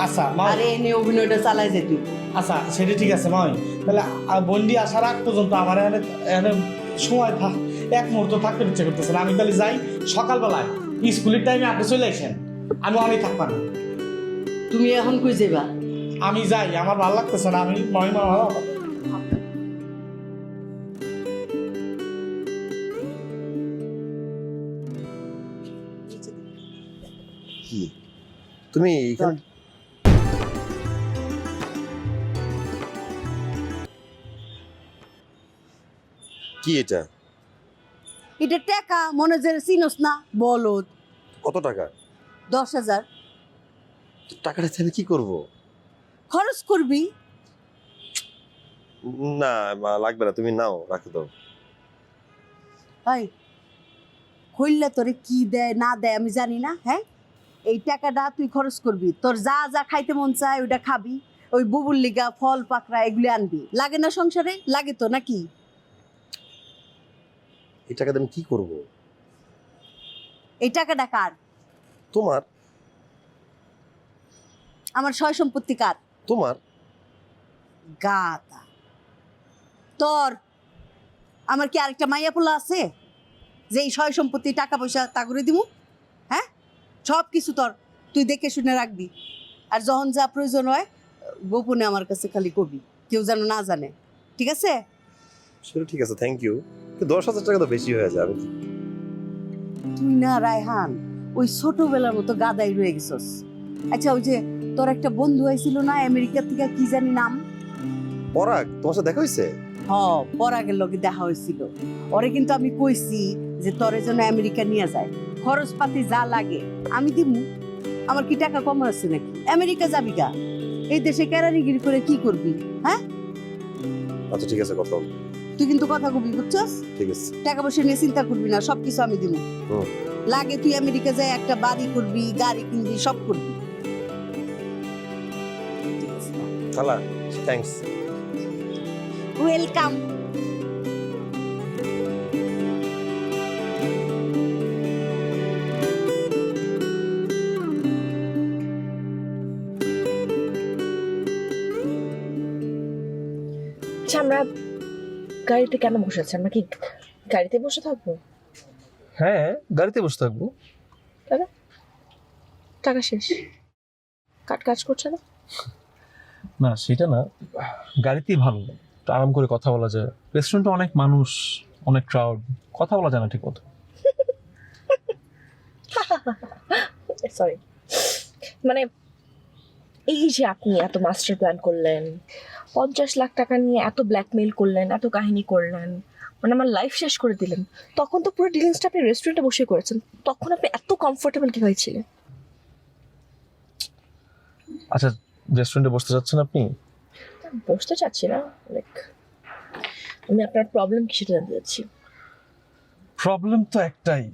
আচ্ছা মা, আর এই নিয়ে অভিনয়টা চালাই যেত। আচ্ছা সেটা ঠিক আছে মা। তাহলে বন্ডি আসার আগ পর্যন্ত আমার এখানে সময় এক মুহূর্ত থাকতে ইচ্ছে করতেছে না। আমি তাহলে যাই সকালবেলায়, স্কুলের টাইমে আপনি চলে আসেন, আমি অনেক থাকবো না। তুমি এখন কই যাবা? আমি যাই, আমার ভালো লাগতেছে না। আমি মহিমা কি তুমি এখানে? কি এটা? এটা টাকা মনে যে চিনস না? বলদ। কত টাকা? 10,000। টাকাটা চাইলে কি করব? খরচ করবি। না মা, লাগবে না, তুমি নাও, রাখে দাও। ভাই কইলে তোরে কি দেয় না দেয় আমি জানি না। হ্যাঁ, এই টাকাটা তুই খরচ করবি, তোর যা যা খাইতে মন চায় ওইটা খাবি। ওই বুবুর লিগা ফল পাকড়া এগুলি আনবি। লাগে না সংসারে? লাগে তো নাকি? এই টাকাটা আমি কি করব? এই টাকাটা কার? তোমার। আমার সয় সম্পত্তি কার? তোমার। গাতা তোর। আমার কি আরেকটা মাইয়া পোলা আছে যে এই সয় সম্পত্তি টাকা পয়সা তা করে দিব? হ্যাঁ, সব কিছু তোর, তুই দেখে শুনে রাখবি। আর যখন যা প্রয়োজন হয় গোপনে আমার কাছে খালি কবি, কেউ যেন না জানে, ঠিক আছে? সেটা ঠিক আছে, থ্যাংক ইউ। 10,000 টাকা তো বেশি হয়ে যাবে। তুই না রায়হান ওই ছোটবেলার মতো গাদাই রয়ে গেছস। আচ্ছা, ওই যে তোর একটা বন্ধু হয়েছিল না আমেরিকা থেকে, কি জানি নাম? পরাগ, তোমার সাথে দেখা হয়েছে? পরাগের লগে দেখা হয়েছিল। ওরে কিন্তু আমি কইছি যে তোরে যেন আমেরিকা নিয়ে যায়, খরচপাতি যা লাগে আমি দিমু। আমার কি টাকা কম আছে নাকি? আমেরিকা যাবি গা, এই দেশে কেরানিগিরি করে কি করবি? হ্যাঁ, আচ্ছা ঠিক আছে, কথা হবে। তুই কিন্তু কথা কবি, বুঝছস? ঠিক আছে। টাকা পয়সা নিয়ে চিন্তা করবি না, সবকিছু আমি দিমু। লাগে তুই আমেরিকা যায় একটা বাড়ি করবি, গাড়ি কিনবি, সব করবি। খালা, থ্যাঙ্কস। ওয়েলকাম। আচ্ছা, আমরা গাড়িতে কেন বসে আছি? আমরা কি গাড়িতে বসে থাকবো? হ্যাঁ, গাড়িতে বসে থাকবো। টাকা শেষ, কাজ করছে না? না সেটা না, গাড়িতেই ভালো, একটু আরাম করে কথা বলা যায়। রেস্টুরেন্টে অনেক মানুষ, অনেক ক্রাউড, কথা বলা যায় না ঠিক মতো। সরি, মানে এই যে আপনি এত মাস্টার প্ল্যান করলেন, 50 লাখ টাকা নিয়ে এত ব্ল্যাকমেইল করলেন, এত কাহিনী করলেন, মানে আমার লাইফ শেষ করে দিলেন, তখন তো পুরো ডিলিংসটা আপনি রেস্টুরেন্টে বসে করেছেন, তখন আপনি এত কমফোর্টেবল কি হয়েছিলেন? আচ্ছা, রেস্টুরেন্টে বসতে চাচ্ছেন আপনি? বসতে চাচ্ছি না, লাইক আমি আপনার প্রবলেম কি সেটা জানতে চাচ্ছি। প্রবলেম তো একটাই,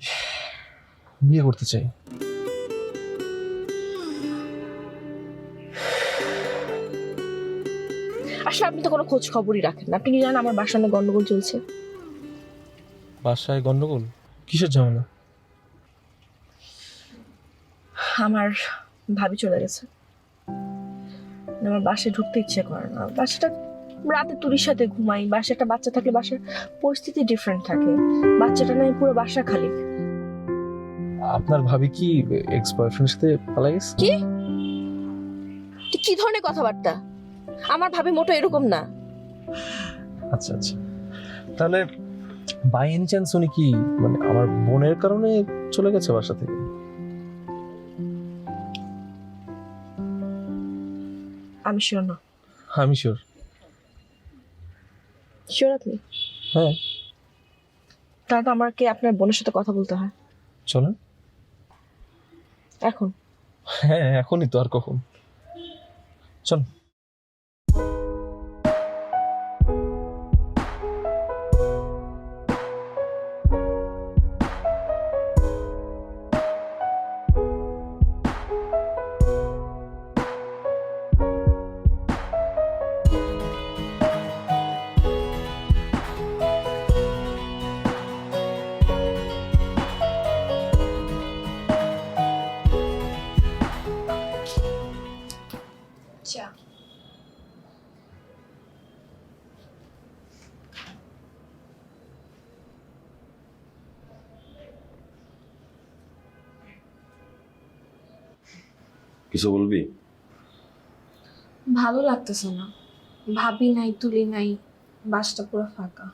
বিয়ে করতে চাই। আসলে আপনি তো কোনো খোঁজ খবরই রাখেন না। আপনি কি জানেন আমার বাসায় অনেক গন্ডগোল চলছে? বাসায় গন্ডগোল? কিসের ঝামেলা? আমার ভাবি চলে গেছে, আমার বাসায় ঢুকতে ইচ্ছে করে না। বাসাটা রাতে তুরির সাথে ঘুমাই, বাসায় একটা বাচ্চা থাকলে বাসার পরিস্থিতি ডিফারেন্ট থাকে, বাচ্চাটা নয় পুরো বাসা খালি। আপনার ভাবি কি এক্স বয়ফ্রেন্ডের সাথে পালাই গেছে? কি ধরনের কথাবার্তা? আমার ভাবি মোটো এরকম না। আচ্ছা আচ্ছা, তাহলে বাই এনি চান্স উনি কি মানে আমার বোনের কারণে চলে গেছে বাসা থেকে? আমি শিওর না। আমি শিওর। শিওর আপনি? হ্যাঁ। তাহলে আমাকে আপনার বোনের সাথে কথা বলতে হয়। চলেন। এখন? হ্যাঁ, এখনই তো, আর কখন? চল। চা। কিছু বলবি? ভালো লাগতেছে না, ভাবি নাই, তুলি নাই, বাসটা পুরো ফাঁকা।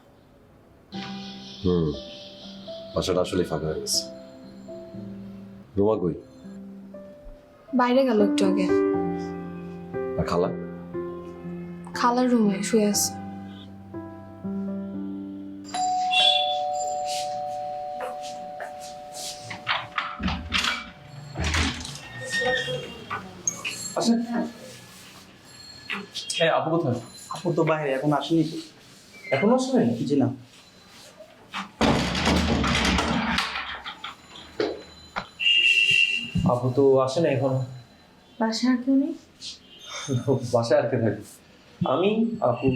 বাসাটা আসলে ফাঁকা হয়ে গেছে। রোমা কই? বাইরে গেল একটু আগে। আর খালা? খালার রুমে শুয়ে আছে। আপু কোথায়? আপু তো বাইরে, এখন আসেনি তো। এখনো আসেনি? জি না। আপু তো আসে না এখনো। বাসায় আর কেউ নেই? বাসায় আর কে থাকে? আমি, আপু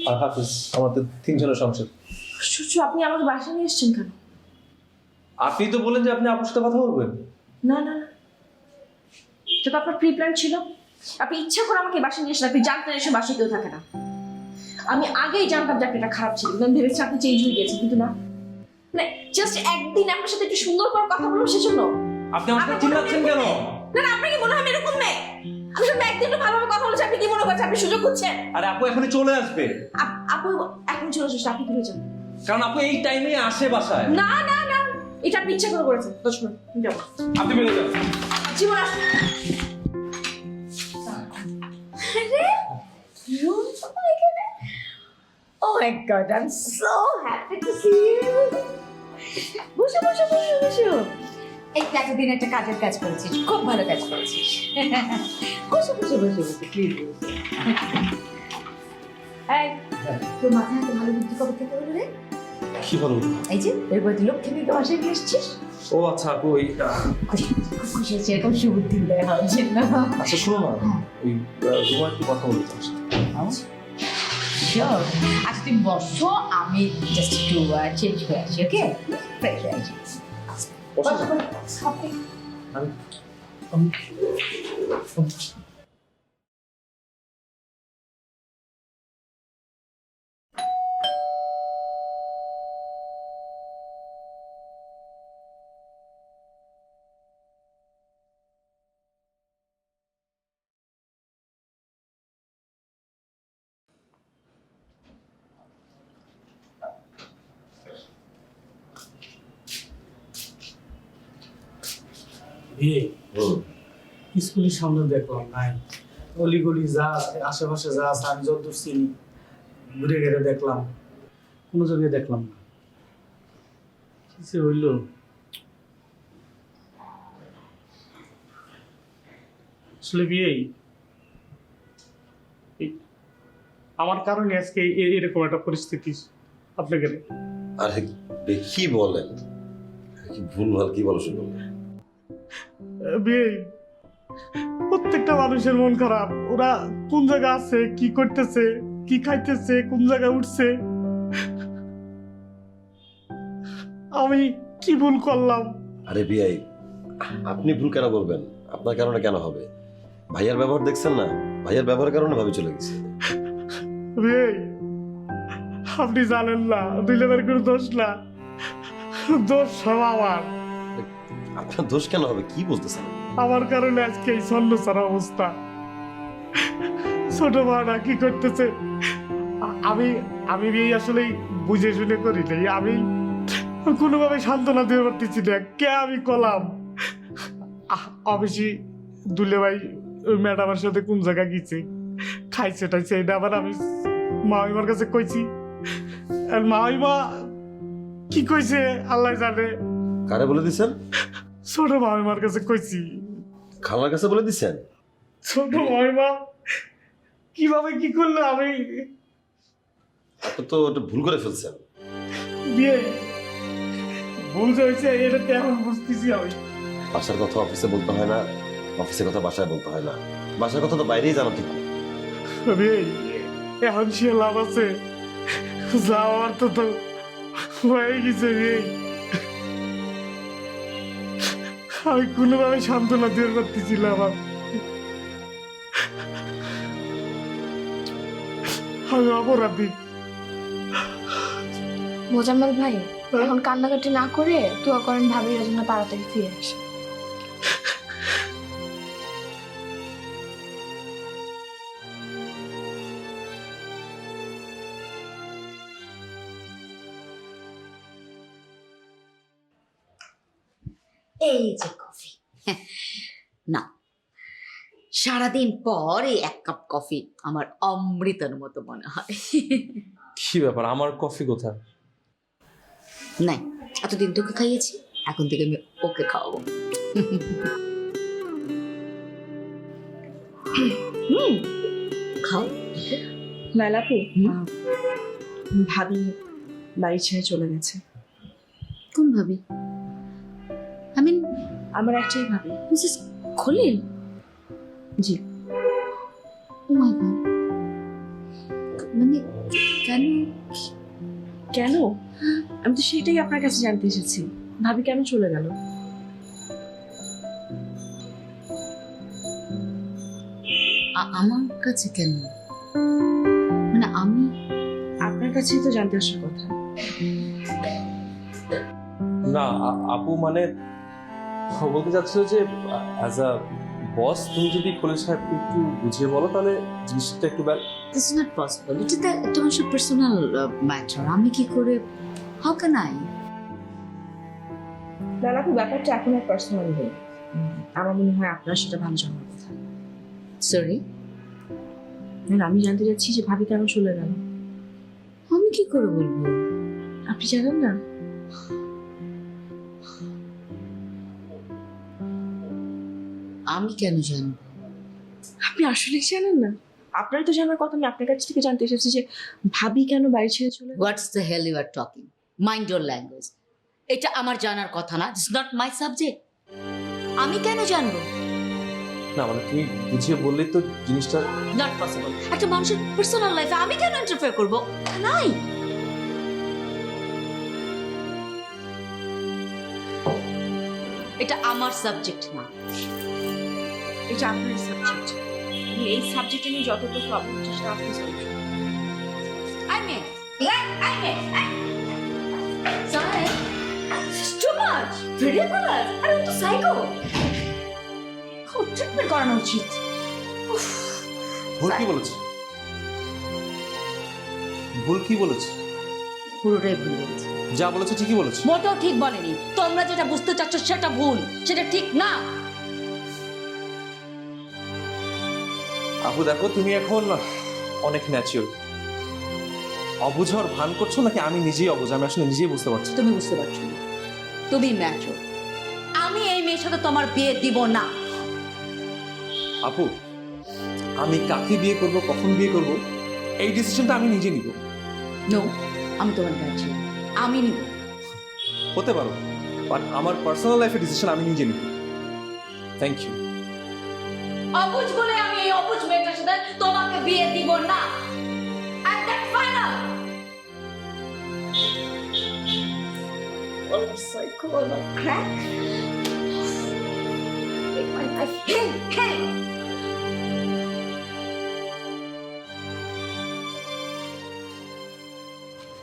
আর হাফিজ, আমাদের 3 জনের সংসার। সূর্য, আপনি আমাকে বাসায় নিয়ে এসেছেন কেন? আপনি তো বলেন যে আপনি আপুর সাথে কথা বলবেন। না না না, এটা তো আপনার প্রি প্ল্যান ছিল। আপনি ইচ্ছা করে আমাকে বাসায় নিয়ে এসেছেন। আপনি জানতেন এসে বাসায় কেউ থাকে না। আমি আগেই জানতাম যে আপনি এটা খারাপ ছিল, আমি ভেবেছি আপনি চেঞ্জ হয়ে গেছেন, কিন্তু না। মানে জাস্ট একদিন আপনার সাথে একটু সুন্দর করে কথা বলবো সেজন্য আপনি আমার সাথে চিল্লাচ্ছেন কেন? না না, আপনাকে মনে হয় আমি এরকম মেয়ে? আমি সামনে একদিন ভালোভাবে কথা বলছি, আপনি কি মনে করছেন আপনি সুযোগ খুঁজছেন? আরে আপু এখনই চলে আসবে, আপু এখন চলে আসছে, আপনি কি বলছেন? কারণ আপু এই টাইমে আসে বাসায়। না না না, এটা আপনি ইচ্ছা করে করেছেন। 10 মিনিট যাবো। আপনি বেরো যান। জীবন আস। আরে রুম এখানে। Oh my God, I'm so happy to see you. বসো বসো বসো বসো। এই এতদিন একটা কাজের কাজ করেছিস, খুব ভালো কাজ করেছিস। বসো বসো বসো বসো প্লিজ। এই তোর মাথায় এত ভালো বুদ্ধি কবে থেকে হলো রে? কি বলো? এই যে এর বইতে লক্ষ্মী দিতে বাসায় নিয়ে এসছিস। ও আচ্ছা আপু ওই খুশি খুশি হয়েছে এরকম সুবুদ্ধি দেয় হওয়ার জন্য। আচ্ছা শোনো না, ওই রুমা একটু কথা বলতে চাচ্ছি। Sure. আচ্ছা তুমি বসো, আমি জাস্ট একটু চেঞ্জ হয়ে আসি, ওকে? ফ্রেশ হয়ে আসি। স্কুলের সামনে দেখলাম নাই, অলিগলি যা আছে আশেপাশে যা আছে আমি যতদূর চিনি ঘুরে ঘুরে দেখলাম, কোনো জায়গায় দেখলাম না। কিসে হইল? আসলে বিয়ে আমার কারণে আজকে এরকম একটা পরিস্থিতি আপনাকে। আরে কি বলেন, কি ভুলভাল কি বলো শুনুন। বিয়ে প্রত্যেকটা মানুষের মন খারাপ, ওরা কোন জায়গায় আছে, কি করতেছে, কি খাইতেছে, কোন জায়গায় উঠছে, আমি কি ভুল করলাম? আরে বিয়াই আপনি ভুল কেন বলবেন? আপনার কারণে কেন হবে? ভাইয়ার ব্যবহার দেখছেন না, ভাইয়ার ব্যবহারের কারণে ভাবি চলে গেছে। বিয়ে আপনি জানেন না দুইলের কোনো দোষ না, দোষ সব আমার। আপনার দোষ কেন হবে? কি বলতেছেন? আমার কারণে আজকে এই ছন্ন ছাড়া অবস্থা। ছোট ভাড়া কি করতেছে, আমি আমি বিয়ে আসলে বুঝে শুনে করি নাই, আমি কোনোভাবে সান্ত্বনা দিতে পারতেছি না, কে আমি কলাম। অবশ্যই দুলে ভাই ওই ম্যাডামের সাথে কোন জায়গা গেছে, খাইছে টাইছে, এটা আবার আমি মামিমার কাছে কইছি, আর মামিমা কি কইছে আল্লাহ জানে। কারে বলে দিছেন? ছোট মামিমার কাছে কইছি। খালার কাছে বলে দিছেন? ছোট মামিমা কিভাবে কি করলো, আমি আপনি তো ওটা ভুল করে ফেলছেন। বিয়ে ভুল হয়েছে এটা তো এখন বুঝতেছি আমি। বাসার কথা অফিসে বলতে হয় না, অফিসের কথা বাসায় বলতে হয় না, বাসার কথা তো বাইরেই জানা ঠিক। বিয়ে এখন সে লাভ আছে, যাওয়ার তো তো হয়ে গেছে। বিয়ে আমি কোনোভাবে সান্ত্বনা দিতে পারতেছিলাম, আমি অপরাধী। মোজাম্মেল ভাই এখন কান্নাকাটি না করে দোয়া করেন ভাবির জন্য তাড়াতাড়ি ফিরে আসে। এই যে কফি না, সারাদিন পর এই এক কাপ কফি আমার অমৃতের মতো মনে হয়। কি ব্যাপার, আমার কফি কোথায়? নাই, এতদিন তোকে খাইয়েছি, এখন থেকে আমি ওকে খাওয়াবো। খাও। লাইলাপু, ভাবি বাড়ি ছেড়ে চলে গেছে। কোন ভাবি? আমি আমার একটাই ভাবি, মিসেস খলিল। জি। ও মাই গড, মানে কেন? কেন? আমি তো সেটাই আপনার কাছে জানতে এসেছি, ভাবি কেন চলে গেল? আমার কাছে কেন? মানে আমি আপনার কাছেই তো জানতে আসার কথা। না আপু, মানে ও বলতে চাচ্ছিল যে অ্যাজ আ বস তুমি যদি খলিল সাহেবকে একটু বুঝিয়ে বলো তাহলে জিনিসটা একটু দিস ইজ নট পসিবল, এটা একটা মানুষের পার্সোনাল ম্যাটার। আমি কি করে, হাউ ক্যান আই? না আপু, ব্যাপারটা এখন আর পার্সোনাল নেই। আমার মনে হয় আপনার সেটা ভালো জানার কথা। সরি, না, আমি জানতে চাচ্ছি যে ভাবি কেন চলে গেল। আমি কি করে বলবো? আপনি জানেন না? আমি কেন জানবো? আপনি আসলেই জানেন না? আপনার তো জানার কথা। আমি আপনার কাছ থেকে জানতে এসেছি যে ভাবি কেন বাড়ি ছেড়ে চলে গেল। What's the hell you are talking? Mind your language. এটা আমার জানার কথা না, ইটস নট মাই সাবজেক্ট। আমি কেন জানবো? না মানে তুমি বুঝিয়ে বললেই তো জিনিসটা নট পসিবল। একটা মানুষের পার্সোনাল লাইফে আমি কেন ইন্টারফেয়ার করবো? নাই। এটা আমার সাবজেক্ট না। এটা আপনার সাবজেক্ট। এই সাবজেক্টে নিয়ে যতটা প্রবলেম চেষ্টা আপনি solve I mean, I mean, sorry, it's too much, ridiculous. আরে ও তো সাইকো। খুব ট্রিটমেন্ট করানো উচিত। ভুল কি বলেছে? ভুল কি বলেছে? পুরোটাই ভুল বলেছে। যা বলেছে ঠিকই বলেছে। মোটেও ঠিক বলেনি। তোমরা যেটা বুঝতে চাচ্ছ সেটা ভুল, সেটা ঠিক না। আপু দেখো, তুমি এখন অনেক ন্যাচুরাল। অবুঝার ভান করছো নাকি আমি নিজেই অবুঝ? আমি আসলে নিজেই বুঝতে পারছি। তুমি বুঝতে পারছো না, তুমি ম্যাচুর। আমি এই মেয়ের সাথে তোমার বিয়ে দিব না। আপু, আমি কাকে বিয়ে করব, কখন বিয়ে করব, এই ডিসিশনটা আমি নিজে নিব। নো, আমি তোমার ম্যাচ আমি নিব। হতে পারো, বাট আমার পার্সোনাল লাইফের ডিসিশন আমি নিজে নিব। Thank you. অবুঝ বলে আমি এই অবুঝ মেয়েটার সাথে তোমাকে বিয়ে দিব না। And that's final. All of psycho, all of crack. Make my life hell.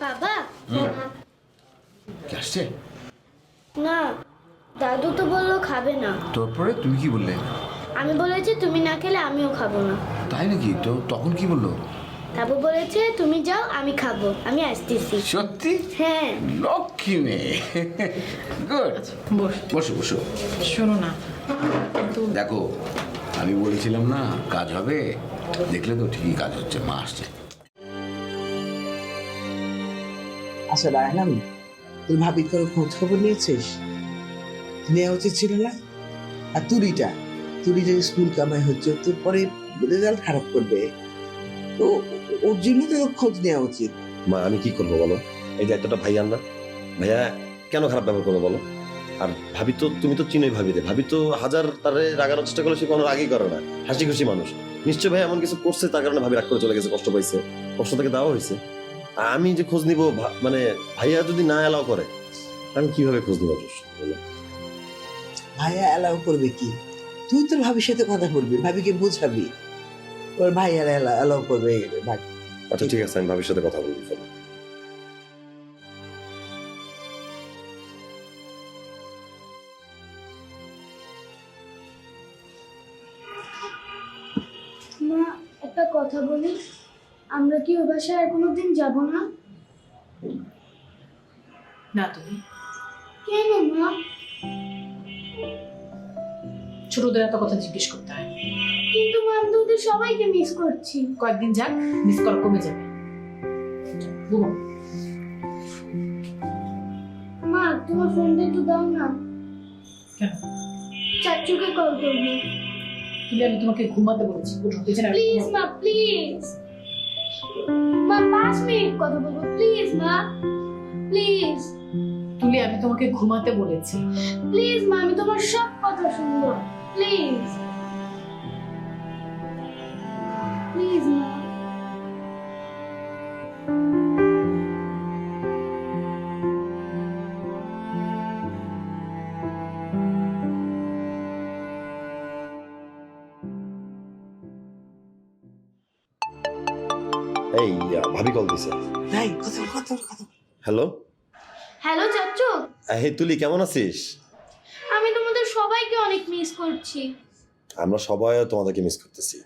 বাবা আসছে না, দাদু তো বললো খাবে না। তারপরে তুমি কি বললে? আমি বলেছি তুমি না খেলে আমিও খাবো না। তাই নাকি? তো তখন কি বললো? তারপর বলেছে তুমি যাও, আমি খাবো, আমি আসতেছি। সত্যি? হ্যাঁ। লক্ষ্মী মেয়ে। গুড। বসো বসো। শোনো না, দেখো, আমি বলেছিলাম না কাজ হবে, দেখলে তো ঠিকই কাজ হচ্ছে। মা আসছে। আচ্ছা রায়হান, তুই ভাবি করে খোঁজ খবর নিয়েছিস? নেওয়া উচিত ছিল না? আর তুরিটা স্কুল কামাই হচ্ছে, তোর পরে রেজাল্ট খারাপ করবে, তো ওর জন্য তো খোঁজ নেওয়া উচিত। মা আমি কি করবো বলো? এই দায়িত্বটা ভাইয়ার না? ভাইয়া কেন খারাপ ব্যবহার করবো বলো? আর ভাবি তো, তুমি তো চিনোই ভাবিতে। ভাবি তো হাজার তারে রাগানোর চেষ্টা করলে সে কোনো রাগই করে না, হাসি খুশি মানুষ। নিশ্চয় ভাই এমন কিছু করছে, তার কারণে ভাবি রাগ করে চলে গেছে, কষ্ট পাইছে, কষ্ট তাকে দেওয়া হয়েছে। আর আমি যে খোঁজ নিবো, মানে ভাইয়া যদি না এলাও করে, আমি কিভাবে খোঁজ নিবো বলো? ভাইয়া অ্যালাউ করবে কি? তুই তোর ভাবির সাথে কথা বলবি, ভাবিকে বোঝাবি, ওর ভাইয়া অ্যালাউ করবে। ভাই আচ্ছা ঠিক আছে, আমি ভাবির সাথে কথা বলবো। মা একটা কথা বলি, আমরা কি ও বাসায় আর কোনোদিন যাব না? না তুমি কেন মা? ছোটদের এত কথা জিজ্ঞেস করতে হয়। কিন্তু মা আমি তো ওদের সবাইকে মিস করছি। কয়েকদিন যাক, মিস করা কমে যাবে। ঘুমো। মা তোমার ফোনটা একটু দাও না। কেন? চাচুকে কল করবো। তুমি, আমি তোমাকে ঘুমাতে বলেছি। উঠো, বিছানায় প্লিজ ঘুমাও। মা, প্লিজ মা, 5 মিনিট কথা বলবো, প্লিজ মা, প্লিজ। তুলি, আমি তোমাকে ঘুমাতে বলেছি। প্লিজ মা, আমি তোমার সব কথা শুনবো, প্লিজ প্লিজ মা। এই ভাবি কল দিছে। তাই কথা হ্যালো হ্যালো চাচু, হে তুলি, কেমন আছিস? আমি তোমাদের সবাইকে অনেক মিস করছি। আমরা সবাই তোমাদেরকে মিস করতেছি।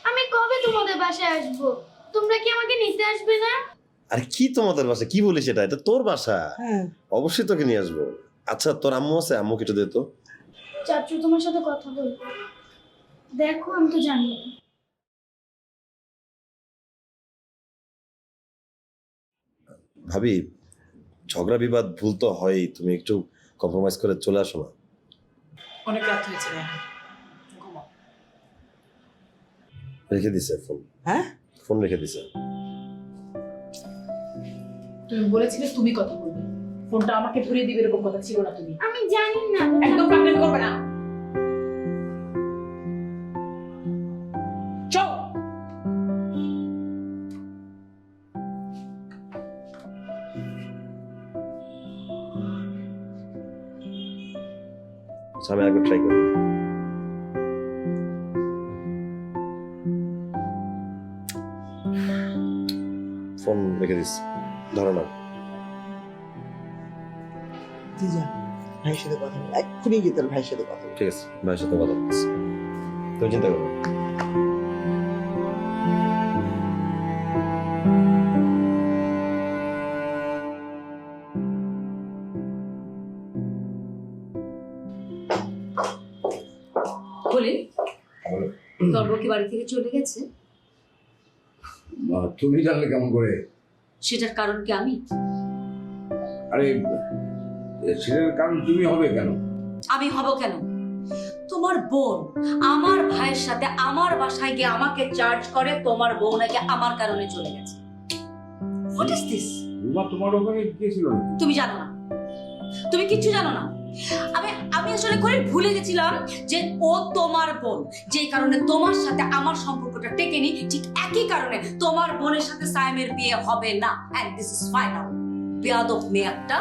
আমি কবে তোমাদের বাসায় আসবো? তোমরা কি আমাকে নিতে আসবে না? আরে কি তোমাদের বাসা, কি বলিস? এটা তোর বাসা, অবশ্যই তোকে নিয়ে আসবো। আচ্ছা তোর আম্মু আছে? আম্মুকে একটু দে তো। চাচু তোমার সাথে কথা বলবো। দেখো আমি তো জানি না। ভাবি, ঝগড়া বিবাদ ভুল তো হয়ই, তুমি একটু কম্প্রোমাইজ করে চলে আসো না। অনেক রাত হয়েছে রায়হান, ঘুমাও। রেখে দিছে ফোন। হ্যাঁ, ফোন রেখে দিছে। তুমি বলেছিলে তুমি কথা বলবে, ফোনটা আমাকে ধরিয়ে দিবে এরকম কথা ছিল না। তুমি আমি জানি না। একদম প্রেগনেন্ট করবে না। চল। আচ্ছা আমি একবার ট্রাই করি। ফোন রেখে দিস, ধরো না। তুই যা, ভাইয়ের সাথে কথা বল, এক্ষুনি গিয়ে তোর ভাইয়ের সাথে কথা বল। ঠিক আছে, ভাইয়ের সাথে কথা বলছি, তুমি চিন্তা করো। বলি তোর বউ কি বাড়ি থেকে চলে গেছে? তুমি জানলে কেমন করে? সেটার কারণ কি আমি? আরে সেটার কারণ তুমি হবে কেন? আমি হব কেন? তোমার বোন আমার ভাইয়ের সাথে আমার বাসায় গিয়ে আমাকে চার্জ করে তোমার বোন নাকি আমার কারণে চলে গেছে। What is this? রুমা তোমার ওখানে গিয়েছিল না? তুমি জানো না, তুমি কিচ্ছু জানো না। আমি আসলে করে ভুলে গেছিলাম যে ও তোমার বোন, যে কারণে তোমার সাথে আমার সম্পর্কটা টেকেনি, ঠিক একই কারণে তোমার বোনের সাথে সাইমের বিয়ে হবে না। And this is final. বেয়াদব মেয়ে একটা।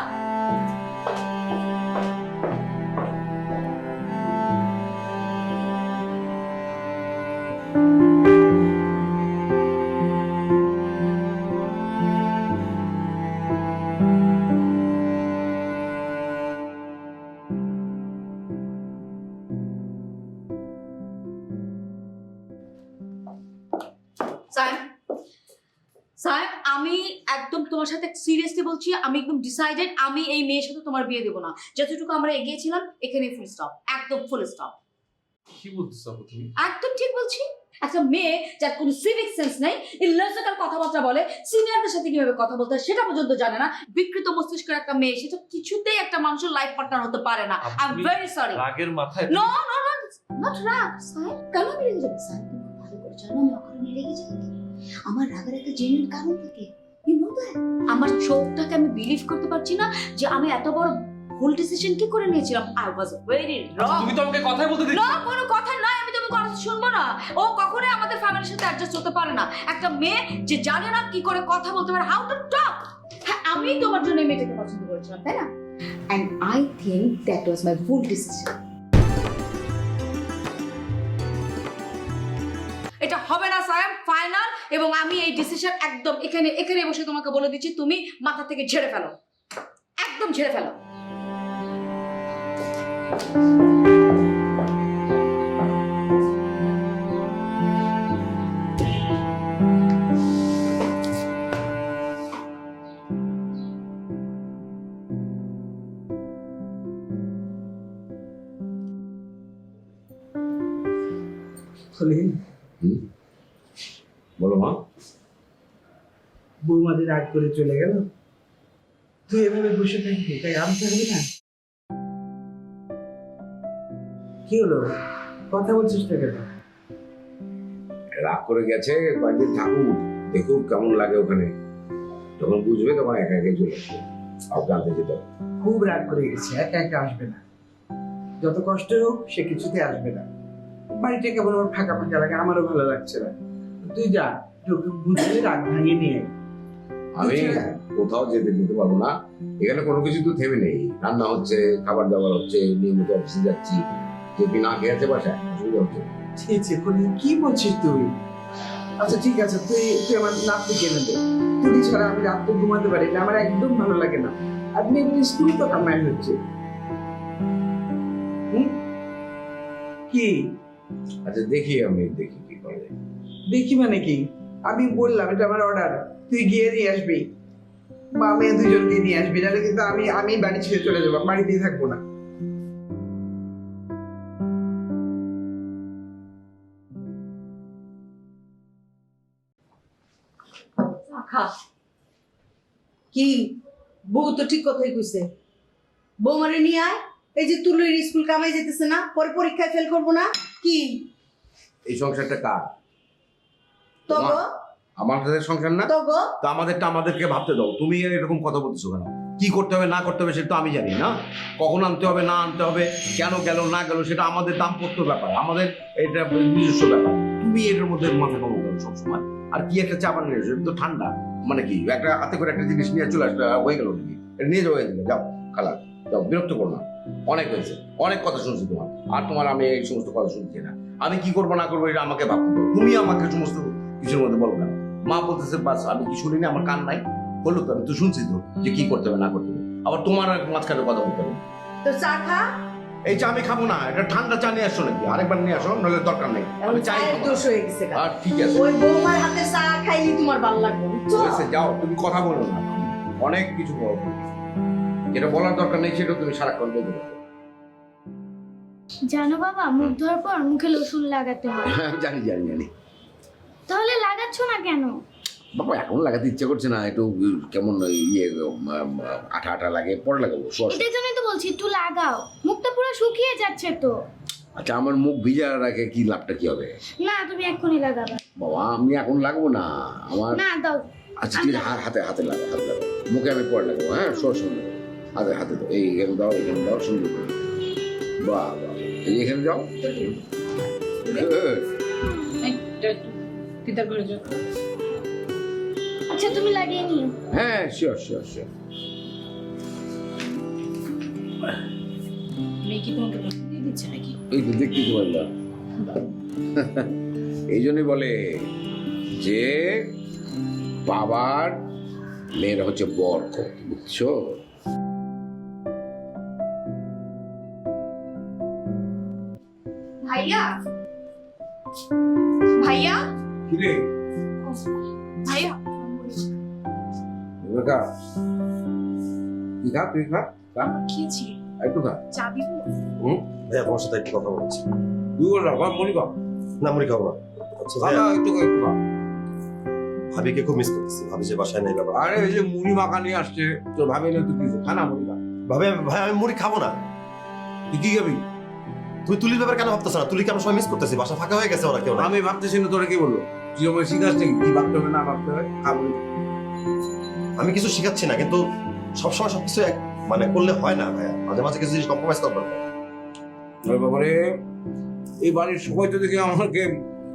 সাইম, আমি একদম তোমার সাথে সিরিয়াসলি বলছি, আমি একদম ডিসাইডেড, আমি এই মেয়ের সাথে তোমার বিয়ে দেবো না। যতটুকু আমরা এগিয়েছিলাম এখানে ফুল স্টপ, একদম ফুল স্টপ। কি বলতেছো তুমি? একদম ঠিক বলছি। একটা মেয়ে যার কোনো সিভিক সেন্স নেই, ইললজিক্যাল কথাবার্তা বলে, সিনিয়রদের সাথে কিভাবে কথা বলতে হয় সেটা পর্যন্ত জানে না, বিকৃত মস্তিষ্কের একটা মেয়ে, সেটা কিছুতেই একটা মানুষের লাইফ পার্টনার হতে পারে না। I am very sorry. রাগের মাথায় নো নো নো, নট রাগ। সাইম, কেন আমি রেগে যাবো? সাইম, তুমি খুব ভালো করে জানো আমি অকারণে রেগে যাই। আমার রাগের একটা জেনুইন কারণ থাকে, ইউ নো দ্যাট। আমার চোখটাকে আমি বিলিভ করতে পারছি না যে আমি এত বড় ভুল ডিসিশন কি করে নিয়েছিলাম। I was very wrong. তুমি তো আমাকে কথাই বলতে দিচ্ছ না, কোনো কথা নাই, আমি তোমার কথা শুনবো না। ও কখনোই আমাদের ফ্যামিলির সাথে অ্যাডজাস্ট হতে পারে না। একটা মেয়ে যে জানে না কি করে কথা বলতে পারে, হাউ টু টক। হ্যাঁ, আমি তোমার জন্য এই মেয়েটাকে পছন্দ করেছিলাম, তাই না? And I think that was my ভুল ডিসিশন। এটা হবে না সায়াম, ফাইনাল। এবং আমি এই ডিসিশন একদম এখানে বসে তোমাকে বলে দিচ্ছি, তুমি মাথা থেকে ঝেড়ে ফেলো, একদম ঝেড়ে ফেলো। বলো মা। বৌমাদের রাগ করে চলে গেল, তুই এভাবে বসে থাকবি, তাই আনতে হবে না? কি হলো, কথা বলছিস না কেন? রাগ করে গেছে, কয়েকদিন থাকুক, দেখুক কেমন লাগে ওখানে, যখন বুঝবে তখন একা একাই চলে আসবে, কাউকে আনতে যেতে হবে। খুব রাগ করে গেছে, একা একা আসবে না। যত কষ্ট হোক সে কিছুতে আসবে না। বাড়িটা কেমন ওর ফাঁকা ফাঁকা লাগে, আমারও ভালো লাগছে না। তুই যা, তোকে বুঝে রাগ ভাঙিয়ে নিয়ে আয়। আমি কোথাও যেতে দিতে পারবো না, এখানে কোনো কিছু তো থেমে নেই, রান্না হচ্ছে, খাবার দাবার হচ্ছে, নিয়মিত অফিসে যাচ্ছি, যে না খেয়ে আছে বাসায়, অসুবিধা হচ্ছে। কি বলছিস তুই? আচ্ছা ঠিক আছে, তুই আমার নাতনি কিনে দে। তুই ছাড়া আমি রাত্রে ঘুমাতে পারি না, আমার একদম ভালো লাগে না। আর মেয়েদের স্কুল তো কামাই হচ্ছে। কি আচ্ছা দেখি কি করে যায়। দেখি মানে কি, আমি বললাম এটা আমার অর্ডার, তুই গিয়ে নিয়ে আসবি, মা মেয়ে দুজনকে নিয়ে আসবি, নাহলে কিন্তু আমি বাড়ি ছেড়ে চলে যাবো, বাড়িতেই থাকবো না। কি বউ তো ঠিক কথাই কইছে, বৌমারে নিয়ে আয়। এই যে তুলুর স্কুল কামাই যেতেছে না, পরে পরীক্ষায় ফেল করবো না কি? এই সংসারটা কার? তগো আমাদের সংসার না তগো তো আমাদেরটা আমাদেরকে ভাবতে দাও। তুমি এরকম কথা বলতেছো কেন? কি করতে হবে না করতে হবে সেটা তো আমি জানি না। কখন আনতে হবে না আনতে হবে, কেন গেল না গেল সেটা আমাদের দাম্পত্য ব্যাপার, আমাদের এটা নিজস্ব ব্যাপার। তুমি এটার মধ্যে মাথা কম করো সবসময়। আর কি একটা চাপান নিয়ে এসো, তো ঠান্ডা মানে কি একটা হাতে করে একটা জিনিস নিয়ে চলে আসলে হয়ে গেল নাকি? এটা নিয়ে যাও, যাও খালা যাও, বিরক্ত করো না। অনেক হয়েছে, অনেক কথা শুনছি তোমার, আর তোমার আমি এই সমস্ত কথা শুনছি না। আমি কি করবো না করবো এটা আমাকে ভাবতে দাও। তুমি আমাকে সমস্ত কিছুর মধ্যে বলো না। মা বলতেছে বাস, আমি কি শুনিনি? আমার কান নাই? বললো তো, আমি তো শুনছি তো যে কি করতে হবে না করতে হবে। আবার তোমার মাঝখানে কথা বলতে হবে। তো চা খা। এই চা আমি খাবো না, এটা ঠান্ডা চা নিয়ে আসছো নাকি? আরেকবার নিয়ে আসো, নাহলে দরকার নেই। আমি চাই চায়ের দোষ হয়ে গেছে গা। আর ঠিক আছে, ওই বৌমার হাতে চা খাইলি তোমার ভালো লাগবে, বুঝছো? হয়েছে, যাও, তুমি কথা বলো না। অনেক কিছু বলো, যেটা বলার দরকার নেই সেটা তুমি সারাক্ষণ বলতে পারো। জানো বাবা, মুখ ধোয়ার পর মুখে লোশন লাগাতে হয়। জানি জানি জানি। তাহলে লাগাচ্ছ না কেন? বাবা এখন লাগাতে ইচ্ছে করছে না, একটু কেমন ইয়ে আঠা আঠা লাগে, পরে লাগাবো। এটার জন্যই তো বলছি একটু লাগাও, মুখটা পুরো শুকিয়ে যাচ্ছে তো। আচ্ছা আমার মুখ ভিজা রাখে কি লাভটা কি হবে? না তুমি এক্ষুনি লাগাবা। বাবা আমি এখন লাগবো না আমার। না দাও। আচ্ছা ঠিক আছে, হাতে হাতে লাগো, হাতে লাগো, মুখে আমি পরে লাগাবো। হ্যাঁ শোর সুন্দর, হাতে হাতে দাও, এই এখানে দাও, এখানে দাও, সুন্দর করে। বাহ বাহ, এই এখানে যাও। আচ্ছা তুমি লাগিয়ে নিও। হ্যাঁ শিওর শিওর শিওর। মেয়ে কি তোমাকে দিয়ে দিচ্ছে নাকি? এই তো দেখতে তো পারলাম। এই জন্যই বলে যে বাবার মেয়েরা হচ্ছে বরকত, বুঝছো? ভাইয়া ভাইয়া কি রে ভাইয়া খা, কি খা, তুই খা, খা খেয়েছি, একটু খা। চা দিব? ভাইয়া তোমার সাথে একটু কথা বলছি। তুই বল না, মুড়ি খা। না মুড়ি খাবো না। আচ্ছা খা ভাইয়া, না, একটু খা, একটু খা। ভাবিকে খুব মিস করতেছি, ভাবি যে বাসায় নেই। বাবা আরে এই যে মুড়ি মাখা নিয়ে আসছে, তোর ভাবি না তুই কিছু খা না, মুড়ি খা। ভাবি ভাই আমি মুড়ি খাবো না। তুই কি খাবি? তুই তুলির ব্যাপার কেন ভাবতেছ না? তুলিকে আমরা সবাই মিস করতেছি, বাসা ফাঁকা হয়ে গেছে, ওরা কেউ না। আমি ভাবতেছি না, তোরা কি বললো? তুই আমার শিখাস নাকি কি ভাবতে হবে না ভাবতে হবে? খা মুড়ি। আমি কিছু শিখাচ্ছি না, কিন্তু সবসময় সবকিছু মানে করলে হয় না ভাইয়া, মাঝে মাঝে কিছু জিনিস কম্প্রোমাইজ করতে হবে। ওরে বাবারে, এই বাড়ির সবাই তো দেখি আমাকে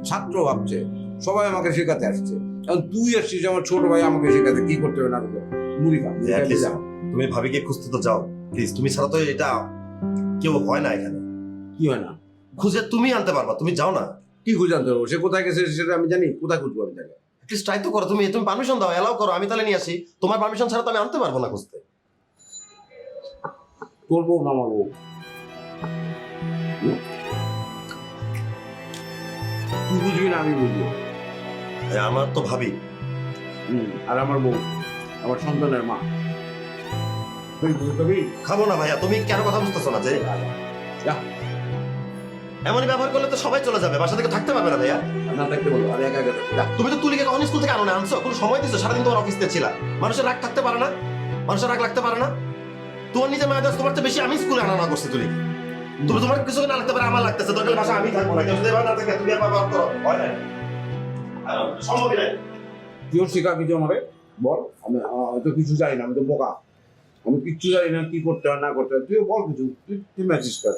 ছাত্র ভাবছে, সবাই আমাকে শেখাতে আসছে। এখন তুই আসছিস আমার ছোট ভাই আমাকে শেখাতে কি করতে হবে না করতে হবে। মুড়ি খা, মুড়ি খেতে যা। তুমি ভাবিকে খুঁজতে তো যাও প্লিজ, তুমি ছাড়া তো এটা কেউ হয় না এখানে। কি হয় না? খুঁজে তুমি আনতে পারবা, তুমি যাও না। কি খুঁজে আনতে পারবো? সে কোথায় গেছে সেটা আমি জানি, কোথায় খুঁজবো আমি তাকে? প্লিজ ট্রাই তো করো, তুমি তুমি পারমিশন দাও, এলাও করো, আমি তাহলে নিয়ে আসি। তোমার পারমিশন ছাড়া তো আমি আনতে পারবো না খুঁজতে। তোর বউ না আমার বউ? তুই বুঝবি না আমি বুঝবো। আমার তো ভাবি, আর আমার বউ আমার সন্তানের মা। খাবো না ভাইয়া, তুমি কেন কথা বুঝতেছো না? যে এমনই ব্যবহার করলে তো সবাই চলে যাবে, বাসা থেকে থাকতে পারবে না ভাইয়া। না থাকতে বলো, আমি একা একা থাকতে। তুমি তো তুলিকে কখন স্কুল থেকে আনো না, আনছো? কোনো সময় দিছো? সারাদিন তোমার অফিসে ছিলা। মানুষের রাগ থাকতে পারে না, মানুষের রাগ লাগতে পারে না। তোমার নিজের মায়ের তোমার তো বেশি আমি স্কুলে আনা না করছি তুলি। তুমি তোমার কিছু না লাগতে পারে, আমার লাগতেছে, দরকার বাসা আমি থাকবো না। কেউ যদি এবার না থাকে তুমি আর ব্যবহার করো, হয় না, সম্ভবই নাই। তুইও শেখা কিছু আমারে বল। আমি তো কিছু জানি না, আমি তো বোকা, আমি কিচ্ছু জানি না কি করতে হয় না করতে হয়। তুইও বল কিছু, তুই মেসেজ কর।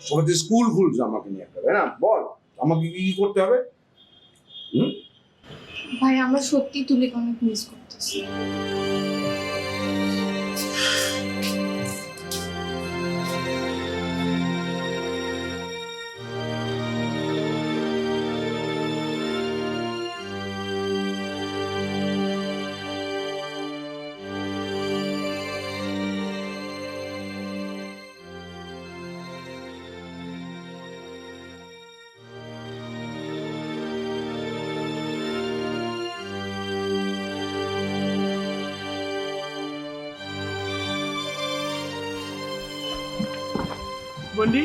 সবাই তো স্কুল খুলছে আমাকে নিয়ে একটা, তাই না? বল আমাকে কি কি করতে হবে। ভাই আমরা সত্যি তুলিকে অনেক মিস করতেছি। বন্ডি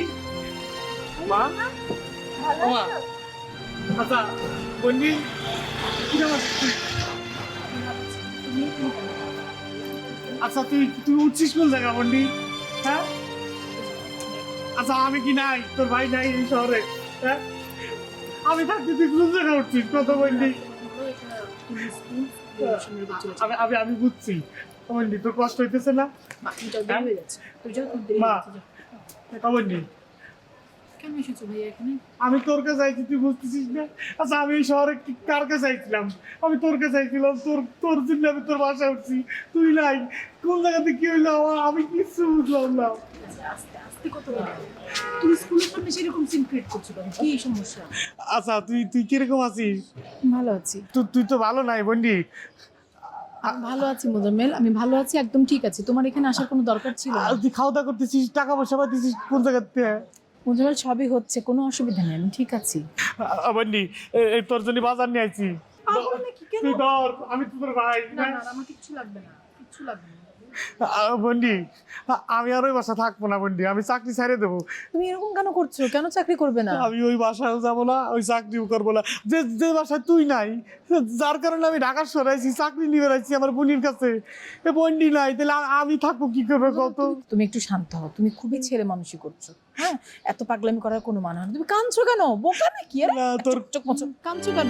মা মা আচ্ছা বন্ডি কিরকম আছিস? আচ্ছা তুই উঠছিস কোন জায়গা বন্ডি? হ্যাঁ আচ্ছা আমি কি নাই, তোর ভাই নাই এই শহরে? হ্যাঁ আমি থাকতে তুই কোন জায়গা উঠছিস কত বন্ডি? আমি বুঝছি বন্ডি, তোর কষ্ট হইতেছে না? মা বন্ডি আমি তোর কাছে চাইছি, তুই বুঝতেছিস না? আচ্ছা আমি এই শহরে কার কাছে চাইছিলাম? আমি তোর কাছে চাইছিলাম, তোর জন্য আমি তোর বাসায় উঠছি, তুই নাই। কোন জায়গাতে কি হইলো আমি কিছু বুঝলাম না। তুই স্কুলের সামনে সেরকম সিন ক্রিয়েট করছো কেন? কি সমস্যা? আচ্ছা তুই কিরকম আছিস? ভালো আছি। তুই তো ভালো নাই বন্ডি। আমি ভালো আছি মোজাম্মেল, আমি ভালো আছি, একদম ঠিক আছে। তোমার এখানে আসার কোনো দরকার ছিল না। তুই খাওয়া দাওয়া করতেছিস, টাকা পয়সা পাইতেছিস কোন জায়গাতে? মোজাম্মেল সবই হচ্ছে, কোনো অসুবিধা নেই, আমি ঠিক আছি। বন্ডি এই তোর জন্য বাজার নিয়ে আইছি, তুই ধর, আমি তোর ভাই। না আমার কিচ্ছু লাগবে না, কিচ্ছু লাগবে না। বন্ডি আমি আর ওই বাসা থাকবো না বন্ডি, আমি চাকরি ছেড়ে দেবো। তুমি এরকম কেন করছো? কেন চাকরি করবে না? আমি ওই বাসায় যাবো না, ওই চাকরিও করবো না, যে বাসায় তুই নাই, যার কারণে আমি ঢাকা সরাইছি, চাকরি নিয়ে বেড়াইছি আমার বোনের কাছে। বন্ডি নাই, তাহলে আমি থাকবো কি করবে কত? তুমি একটু শান্ত হও, তুমি খুবই ছেলে মানুষই করছো। হ্যাঁ এত পাগলামি করার কোনো মানে হয় না। তুমি কাঁদছো কেন? বোকা নাকি? তোর চোখ মচো, কাঁদছো কেন?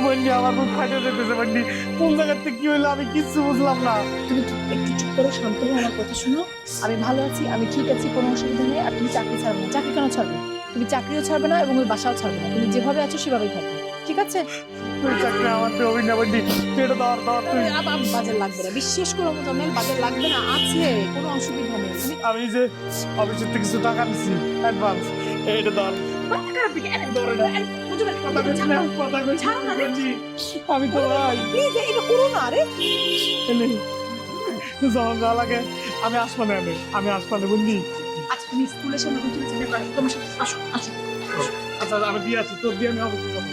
বন্ডি আমার বুক ফাটে যেতেছে বন্ডি, কোন জায়গাতে কি হইলো আমি কিচ্ছু বুঝলাম না। তুমি একটু চুপ করে শান্ত হয়ে আমার কথা শোনো। আমি ভালো আছি, আমি ঠিক আছি, কোনো অসুবিধা নেই। আর তুমি চাকরি ছাড়বে না। চাকরি কেন ছাড়বে? তুমি চাকরিও ছাড়বে না এবং ওই বাসাও ছাড়বে না। তুমি যেভাবে আছো সেভাবেই থাকবে, ঠিক আছে? তুই চাকরি আমার তো হবি না বন্ডি, তুই এটা ধর তুই। বাজার লাগবে না, বিশ্বাস করো মোজাম্মেল, বাজার লাগবে না, আছে, কোনো অসুবিধা নেই। আমি যে অফিসের থেকে কিছু টাকা নিছি অ্যাডভান্স, এটা ধর। আমি তো ভাই, এটা করো না রে। যখন যা লাগে আমি আসমানে আমি আসমানে বন্দি। আচ্ছা তুমি স্কুলের সামনে তোমার সাথে আসো আসো। আচ্ছা আমি দিয়ে আসি, তোর দিয়ে আমি অবশ্যই করবো।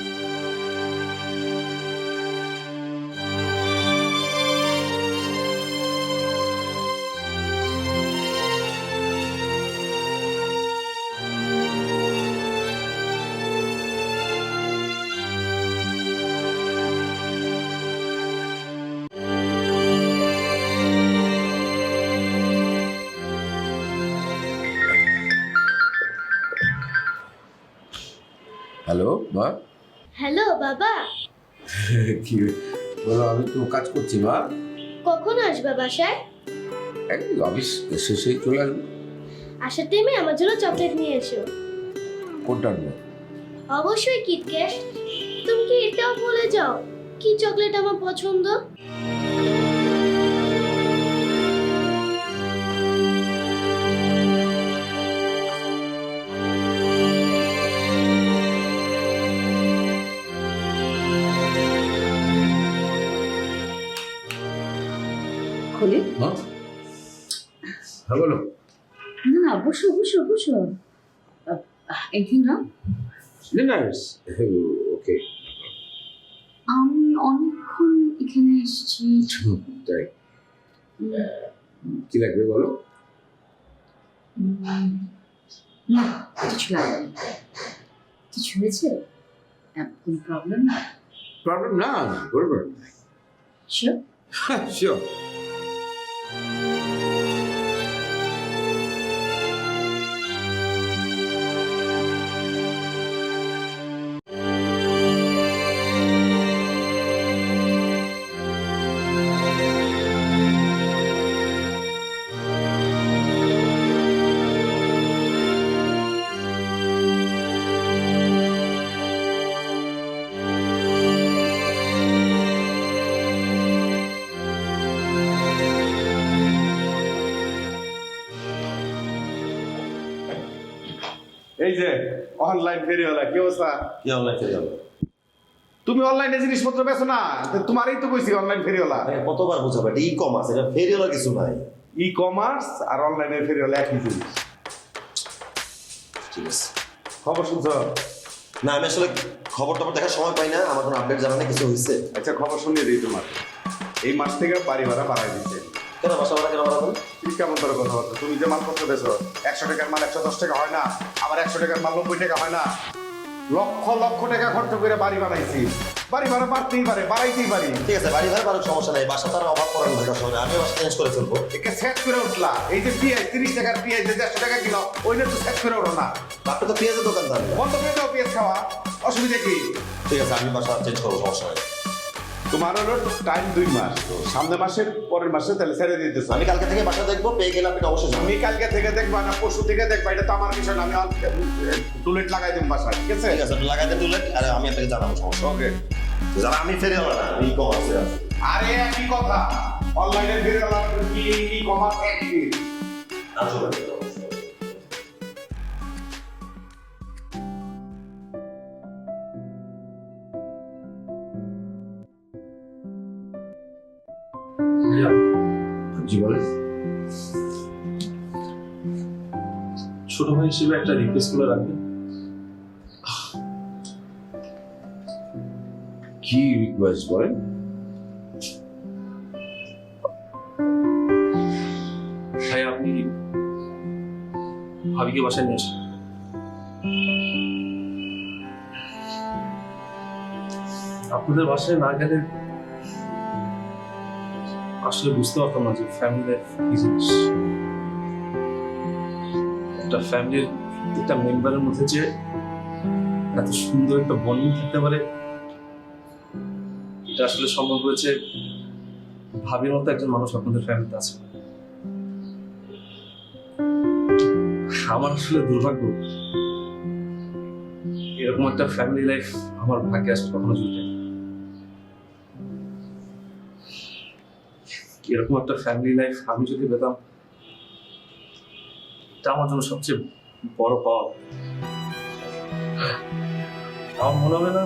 হ্যালো মা। হ্যালো বাবা, কি বলো? আমি তো কাজ করছি মা। কখন আসবা বাসায়? এই অফিস শেষেই চলে আসবো। আসার টাইমে আমার জন্য চকলেট নিয়ে এসো। কোনটা আনবো? অবশ্যই কিটক্যাট। তুমি কি এটাও বলে যাও কি চকলেট আমার পছন্দ? খোলে হ্যাঁ বলো। না না, বসো বসো বসো। Anything wrong? না ওকে। আমি অনেকক্ষণ এখানে এসেছি। তাই কি লাগবে বলো? না কিছু লাগবে না। কিছু হয়েছে? কোনো প্রবলেম? প্রবলেম না, বলবো। শিওর? শিওর। এই যে অনলাইন ফেরিওয়ালা, কি অবস্থা? কি অনলাইন ফেরিওয়ালা? তুমি অনলাইনে জিনিসপত্র বেচো না? তোমারই তো কইছি অনলাইন ফেরিওয়ালা। কতবার বুঝাবো, এটা ই কমার্স, এটা ফেরিওয়ালা কিছু নাই। ই কমার্স আর অনলাইনের ফেরিওয়ালা একই জিনিস। ঠিক আছে। খবর শুনছো? না আমি আসলে খবর টবর দেখার সময় পাই না, আমার কোনো আপডেট জানা নেই কিছু হয়েছে। আচ্ছা খবর শুনিয়ে দিই তোমার। এই মাস থেকে বাড়ি ভাড়া বাড়াই দিচ্ছে। কেন বাসা ভাড়া কেন বাড়াবেন? তুই কেমন করে কথা বলতো? তুমি যে মালপত্র বেচো 100 টাকার মাল 110 টাকা হয় না, আবার 100 টাকার মাল 90 টাকা হয় না। লক্ষ লক্ষ টাকা খরচ করে বাড়ি বানাইছি, বাড়ি ভাড়া বাড়তেই পারে, বাড়াইতেই পারি। ঠিক আছে, বাড়ি ভাড়া বাড়ার সমস্যা নাই, বাসা তার অভাব পড়েন ঢাকা শহরে, আমি বাসা চেঞ্জ করে ফেলবো। একে সেট করে উঠলা, এই যে পেঁয়াজ 30 টাকার পেঁয়াজ যে 150 টাকা কিলো, ওইটা তো সেট করে উঠো না। আপনি তো পেঁয়াজের দোকানদার। বন্ধ করে দাও পেঁয়াজ খাওয়া, অসুবিধা কি? ঠিক আছে, আমি বাসা চেঞ্জ করবো, সমস্যা নাই। তোমার হলো টাইম 2 মাস, তো সামনে মাসের পরের মাসে তাহলে ছেড়ে দিতেছো। আমি কালকে থেকে বাসা দেখবো, পেয়ে গেলে আপনি অবশ্যই আমি কালকে থেকে দেখবা না পরশু থেকে দেখবা, এটা তো আমার বিষয় না। আমি টুলেট লাগাই দেবো বাসায়, ঠিক আছে? ঠিক আছে, আপনি লাগাই দেন টুলেট, আর আমি আপনাকে জানাবো, সমস্যা। ওকে। যারা আমি ফেরে হলো না, আমি কমার্সে আছি। আরে একই কথা, অনলাইনে ফিরে গেলাম কি ই কমার্স একই। আসলে জি বলেন। ছোট ভাই হিসেবে একটা রিকোয়েস্ট করে রাখবেন। কি রিকোয়েস্ট বলেন? ভাই আপনি ভাবিকে বাসায় নিয়ে আসেন। আপনাদের বাসায় না গেলে আসলে বুঝতে পারতাম না যে ফ্যামিলি লাইফ কি জিনিস। একটা ফ্যামিলির একটা মেম্বারের মধ্যে যে এত সুন্দর একটা বন্ডিং থাকতে পারে, এটা আসলে সম্ভব হয়েছে ভাবির মতো একজন মানুষ আপনাদের ফ্যামিলিতে আছে। আমার আসলে দুর্ভাগ্য, এরকম একটা ফ্যামিলি লাইফ আমার ভাগ্যে আসলে কখনো জুটে। এরকম একটা ফ্যামিলি লাইফ আমি যদি পেতাম, এটা আমার জন্য সবচেয়ে বড় পাওয়া। আমার মনে হয় না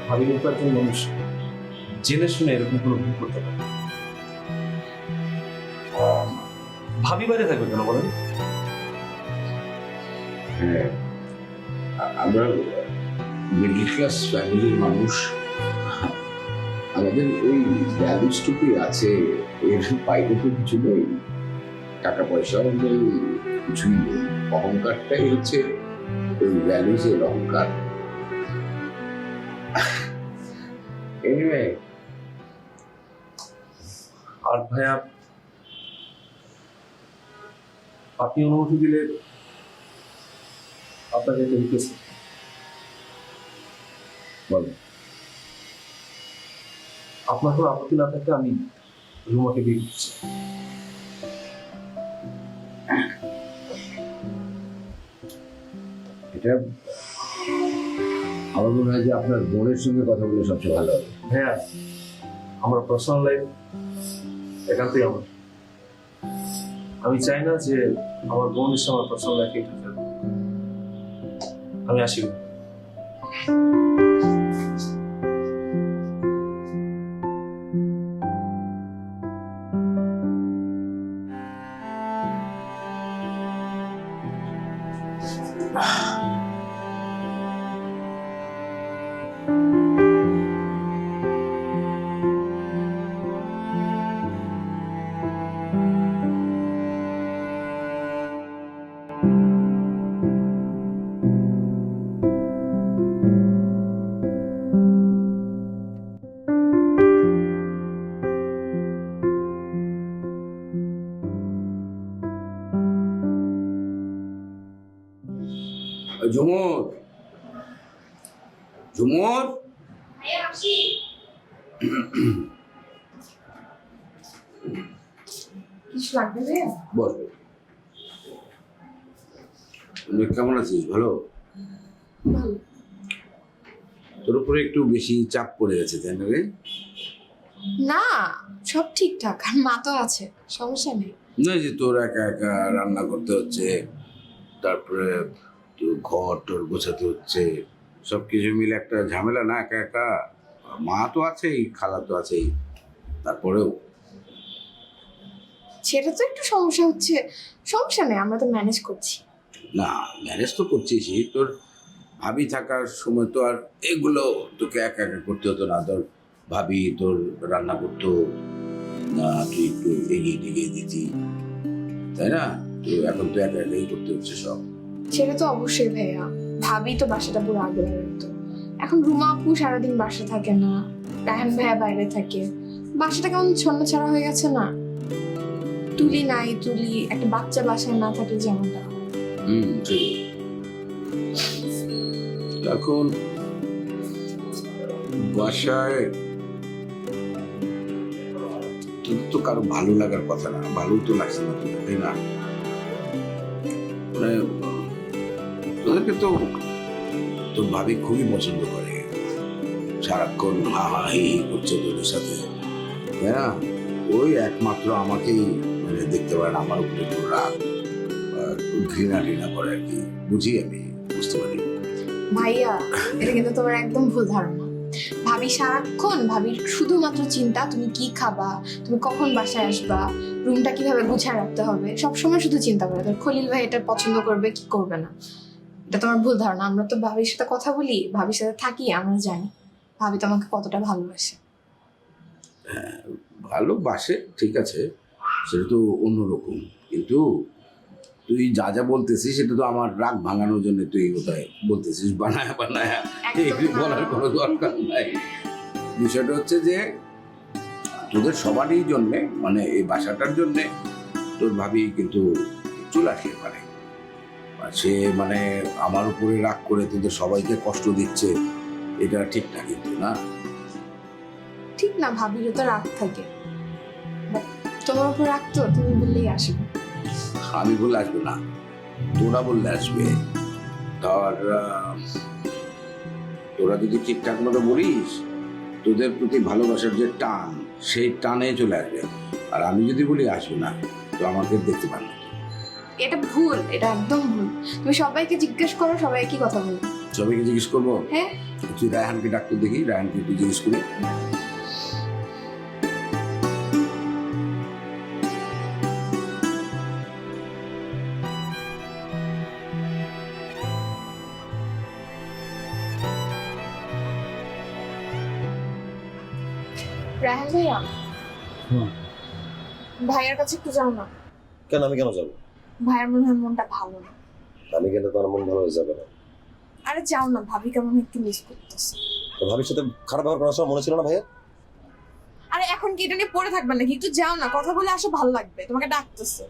ভাবির মতো একজন মানুষ জেনে শুনে এরকম কোনো ভুল করতে পারে। ভাবি বাইরে থাকবে কেন বলেন? হ্যাঁ, আমরা মিডল ক্লাস ফ্যামিলির মানুষ, আমাদের ওই ভ্যালুসটুকুই আছে, এর বাইরে তো কিছু নেই। টাকা পয়সাও নেই, কিছুই নেই। অহংকারটাই হচ্ছে ওই ভ্যালুসের অহংকার। এনিওয়ে, আর ভাইয়া আপনি অনুমতি দিলে আপনাকে একটা রিকোয়েস্ট। বলো। আপনার কোনো আপত্তি না থাকলে আমি রুমাকে বিয়ে করছি। এটা আমার মনে হয় যে আপনার বোনের সঙ্গে কথা বলে সবচেয়ে ভালো হবে। হ্যাঁ, আমার পার্সোনাল লাইফ একান্তই আমার। আমি চাই না যে আমার বোন এসে আমার পার্সোনাল লাইফে ইন্টারফেয়ার করুক। আমি আসি। ঝুমুর, ঝুমুর, কিছু লাগবে ভাইয়া? বল। তুমি কেমন আছিস? ভালো? ভালো। তোর উপরে একটু বেশি চাপ পড়ে গেছে, তাই না রে? না, সব ঠিকঠাক, আর মা তো আছে, সমস্যা নেই। না, যে তোর একা একা রান্না করতে হচ্ছে, তারপরে তোর ঘর তোর গোছাতে হচ্ছে, সব কিছু মিলে একটা ঝামেলা না? একা একা। মা তো আছেই, খালা তো আছেই, তারপরেও সেটা তো একটু সমস্যা হচ্ছে। সমস্যা নেই, আমরা তো ম্যানেজ করছি। না, ম্যানেজ তো করছিসই। তোর ভাবি থাকার সময় তো আর এগুলো তোকে একা একা করতে হতো না। তোর ভাবি তোর রান্না করতো, তুই একটু এগিয়ে টেগিয়ে দিতি, তাই না? তো এখন তো একা একাই করতে হচ্ছে সব। সেটা তো অবশ্যই ভাইয়া, ভাবি তো বাসাটা পুরো আগে রাখতো। এখন রুমা আপু সারাদিন বাসা থাকে না, রায়হান ভাইয়া বাইরে থাকে, বাসাটা কেমন ছন্ন ছাড়া হয়ে গেছে না? তুলি নাই, তুলি একটা বাচ্চা বাসায় না থাকলে যেমনটা হয়। ঠিক। এখন বাসায় তোর তো কারো ভালো লাগার কথা না, ভালো তো লাগছে না তোদের, তাই না? মানে তোদেরকে তো তোর ভাবি খুবই পছন্দ করে, সারাক্ষণ হা হা হি হি করছে তোদের সাথে, তাই না? ওই একমাত্র আমাকেই মানে দেখতে পারেন, আমার উপরে একটু রাগ, ঘৃণা ঘৃণা করে আর কি, বুঝি, আমি বুঝতে পারি। ভাইয়া এটা কিন্তু তোমার একদম ভুল ধারণা। ভাবি সারাক্ষণ, ভাবির শুধুমাত্র চিন্তা তুমি কি খাবা, তুমি কখন বাসায় আসবা, রুমটা কিভাবে গুছিয়ে রাখতে হবে, সবসময় শুধু চিন্তা করে। খলিল ভাই এটা পছন্দ করবে কি করবে না, এটা তোমার ভুল ধারণা। আমরা তো ভাবির সাথে কথা বলি, ভাবির সাথে থাকি, আমরা জানি ভাবি তোমাকে কতটা ভালোবাসে। হ্যাঁ, ভালোবাসে, ঠিক আছে, সেটা তো অন্যরকম, কিন্তু তুই যা যা বলতেছিস সেটা তো আমার রাগ ভাঙানোর জন্য তুই কোথায় বলতেছিস বানায়া বানায়া, এগুলি বলার কোনো দরকার নাই। বিষয়টা হচ্ছে যে তোদের সবারই জন্যে, মানে এই বাসাটার জন্যে তোর ভাবি কিন্তু চলে আসে পারে, সে মানে আমার উপরে রাগ করে তোদের সবাইকে কষ্ট দিচ্ছে, এটা ঠিক না কিন্তু, না? ঠিক না, ভাবিরও তো রাগ থাকে, তোমার উপর রাগ তো তুমি বললেই আসবে। আমি বললে আসবে না, তোরা বললে আসবে। তোরা যদি ঠিকঠাক মতো বলিস, তোদের প্রতি ভালোবাসার যে টান, সেই টানে চলে আসবে। আর আমি যদি বলি আসবে না, তো আমাকে দেখতে পারবে। এটা ভুল, এটা একদম ভুল। তুমি সবাইকে জিজ্ঞেস করো, সবাই কি কথা বলবে। সবাইকে জিজ্ঞেস করবো? হ্যাঁ। তুই রায়হানকে ডাক্তার দেখি, রায়হানকে তুই জিজ্ঞেস করি। রায়হান ভাইয়া, ভাইয়ার কাছে একটু যাও না। কেন? আমি কেন যাবো? ভাইয়ার মনে হয় মনটা ভালো না। আমি গেলে তো আমার মন ভালো হয়ে যাবে না। আরে যাও না, ভাবি কেমন একটু মিস করতেছে। তো ভাবির সাথে খারাপ ব্যবহার করার সময় মনে ছিল না ভাইয়া? আরে এখন কি এটা নিয়ে পড়ে থাকবে নাকি? একটু যাও না, কথা বলে আসো, ভালো লাগবে, তোমাকে ডাকতেছে।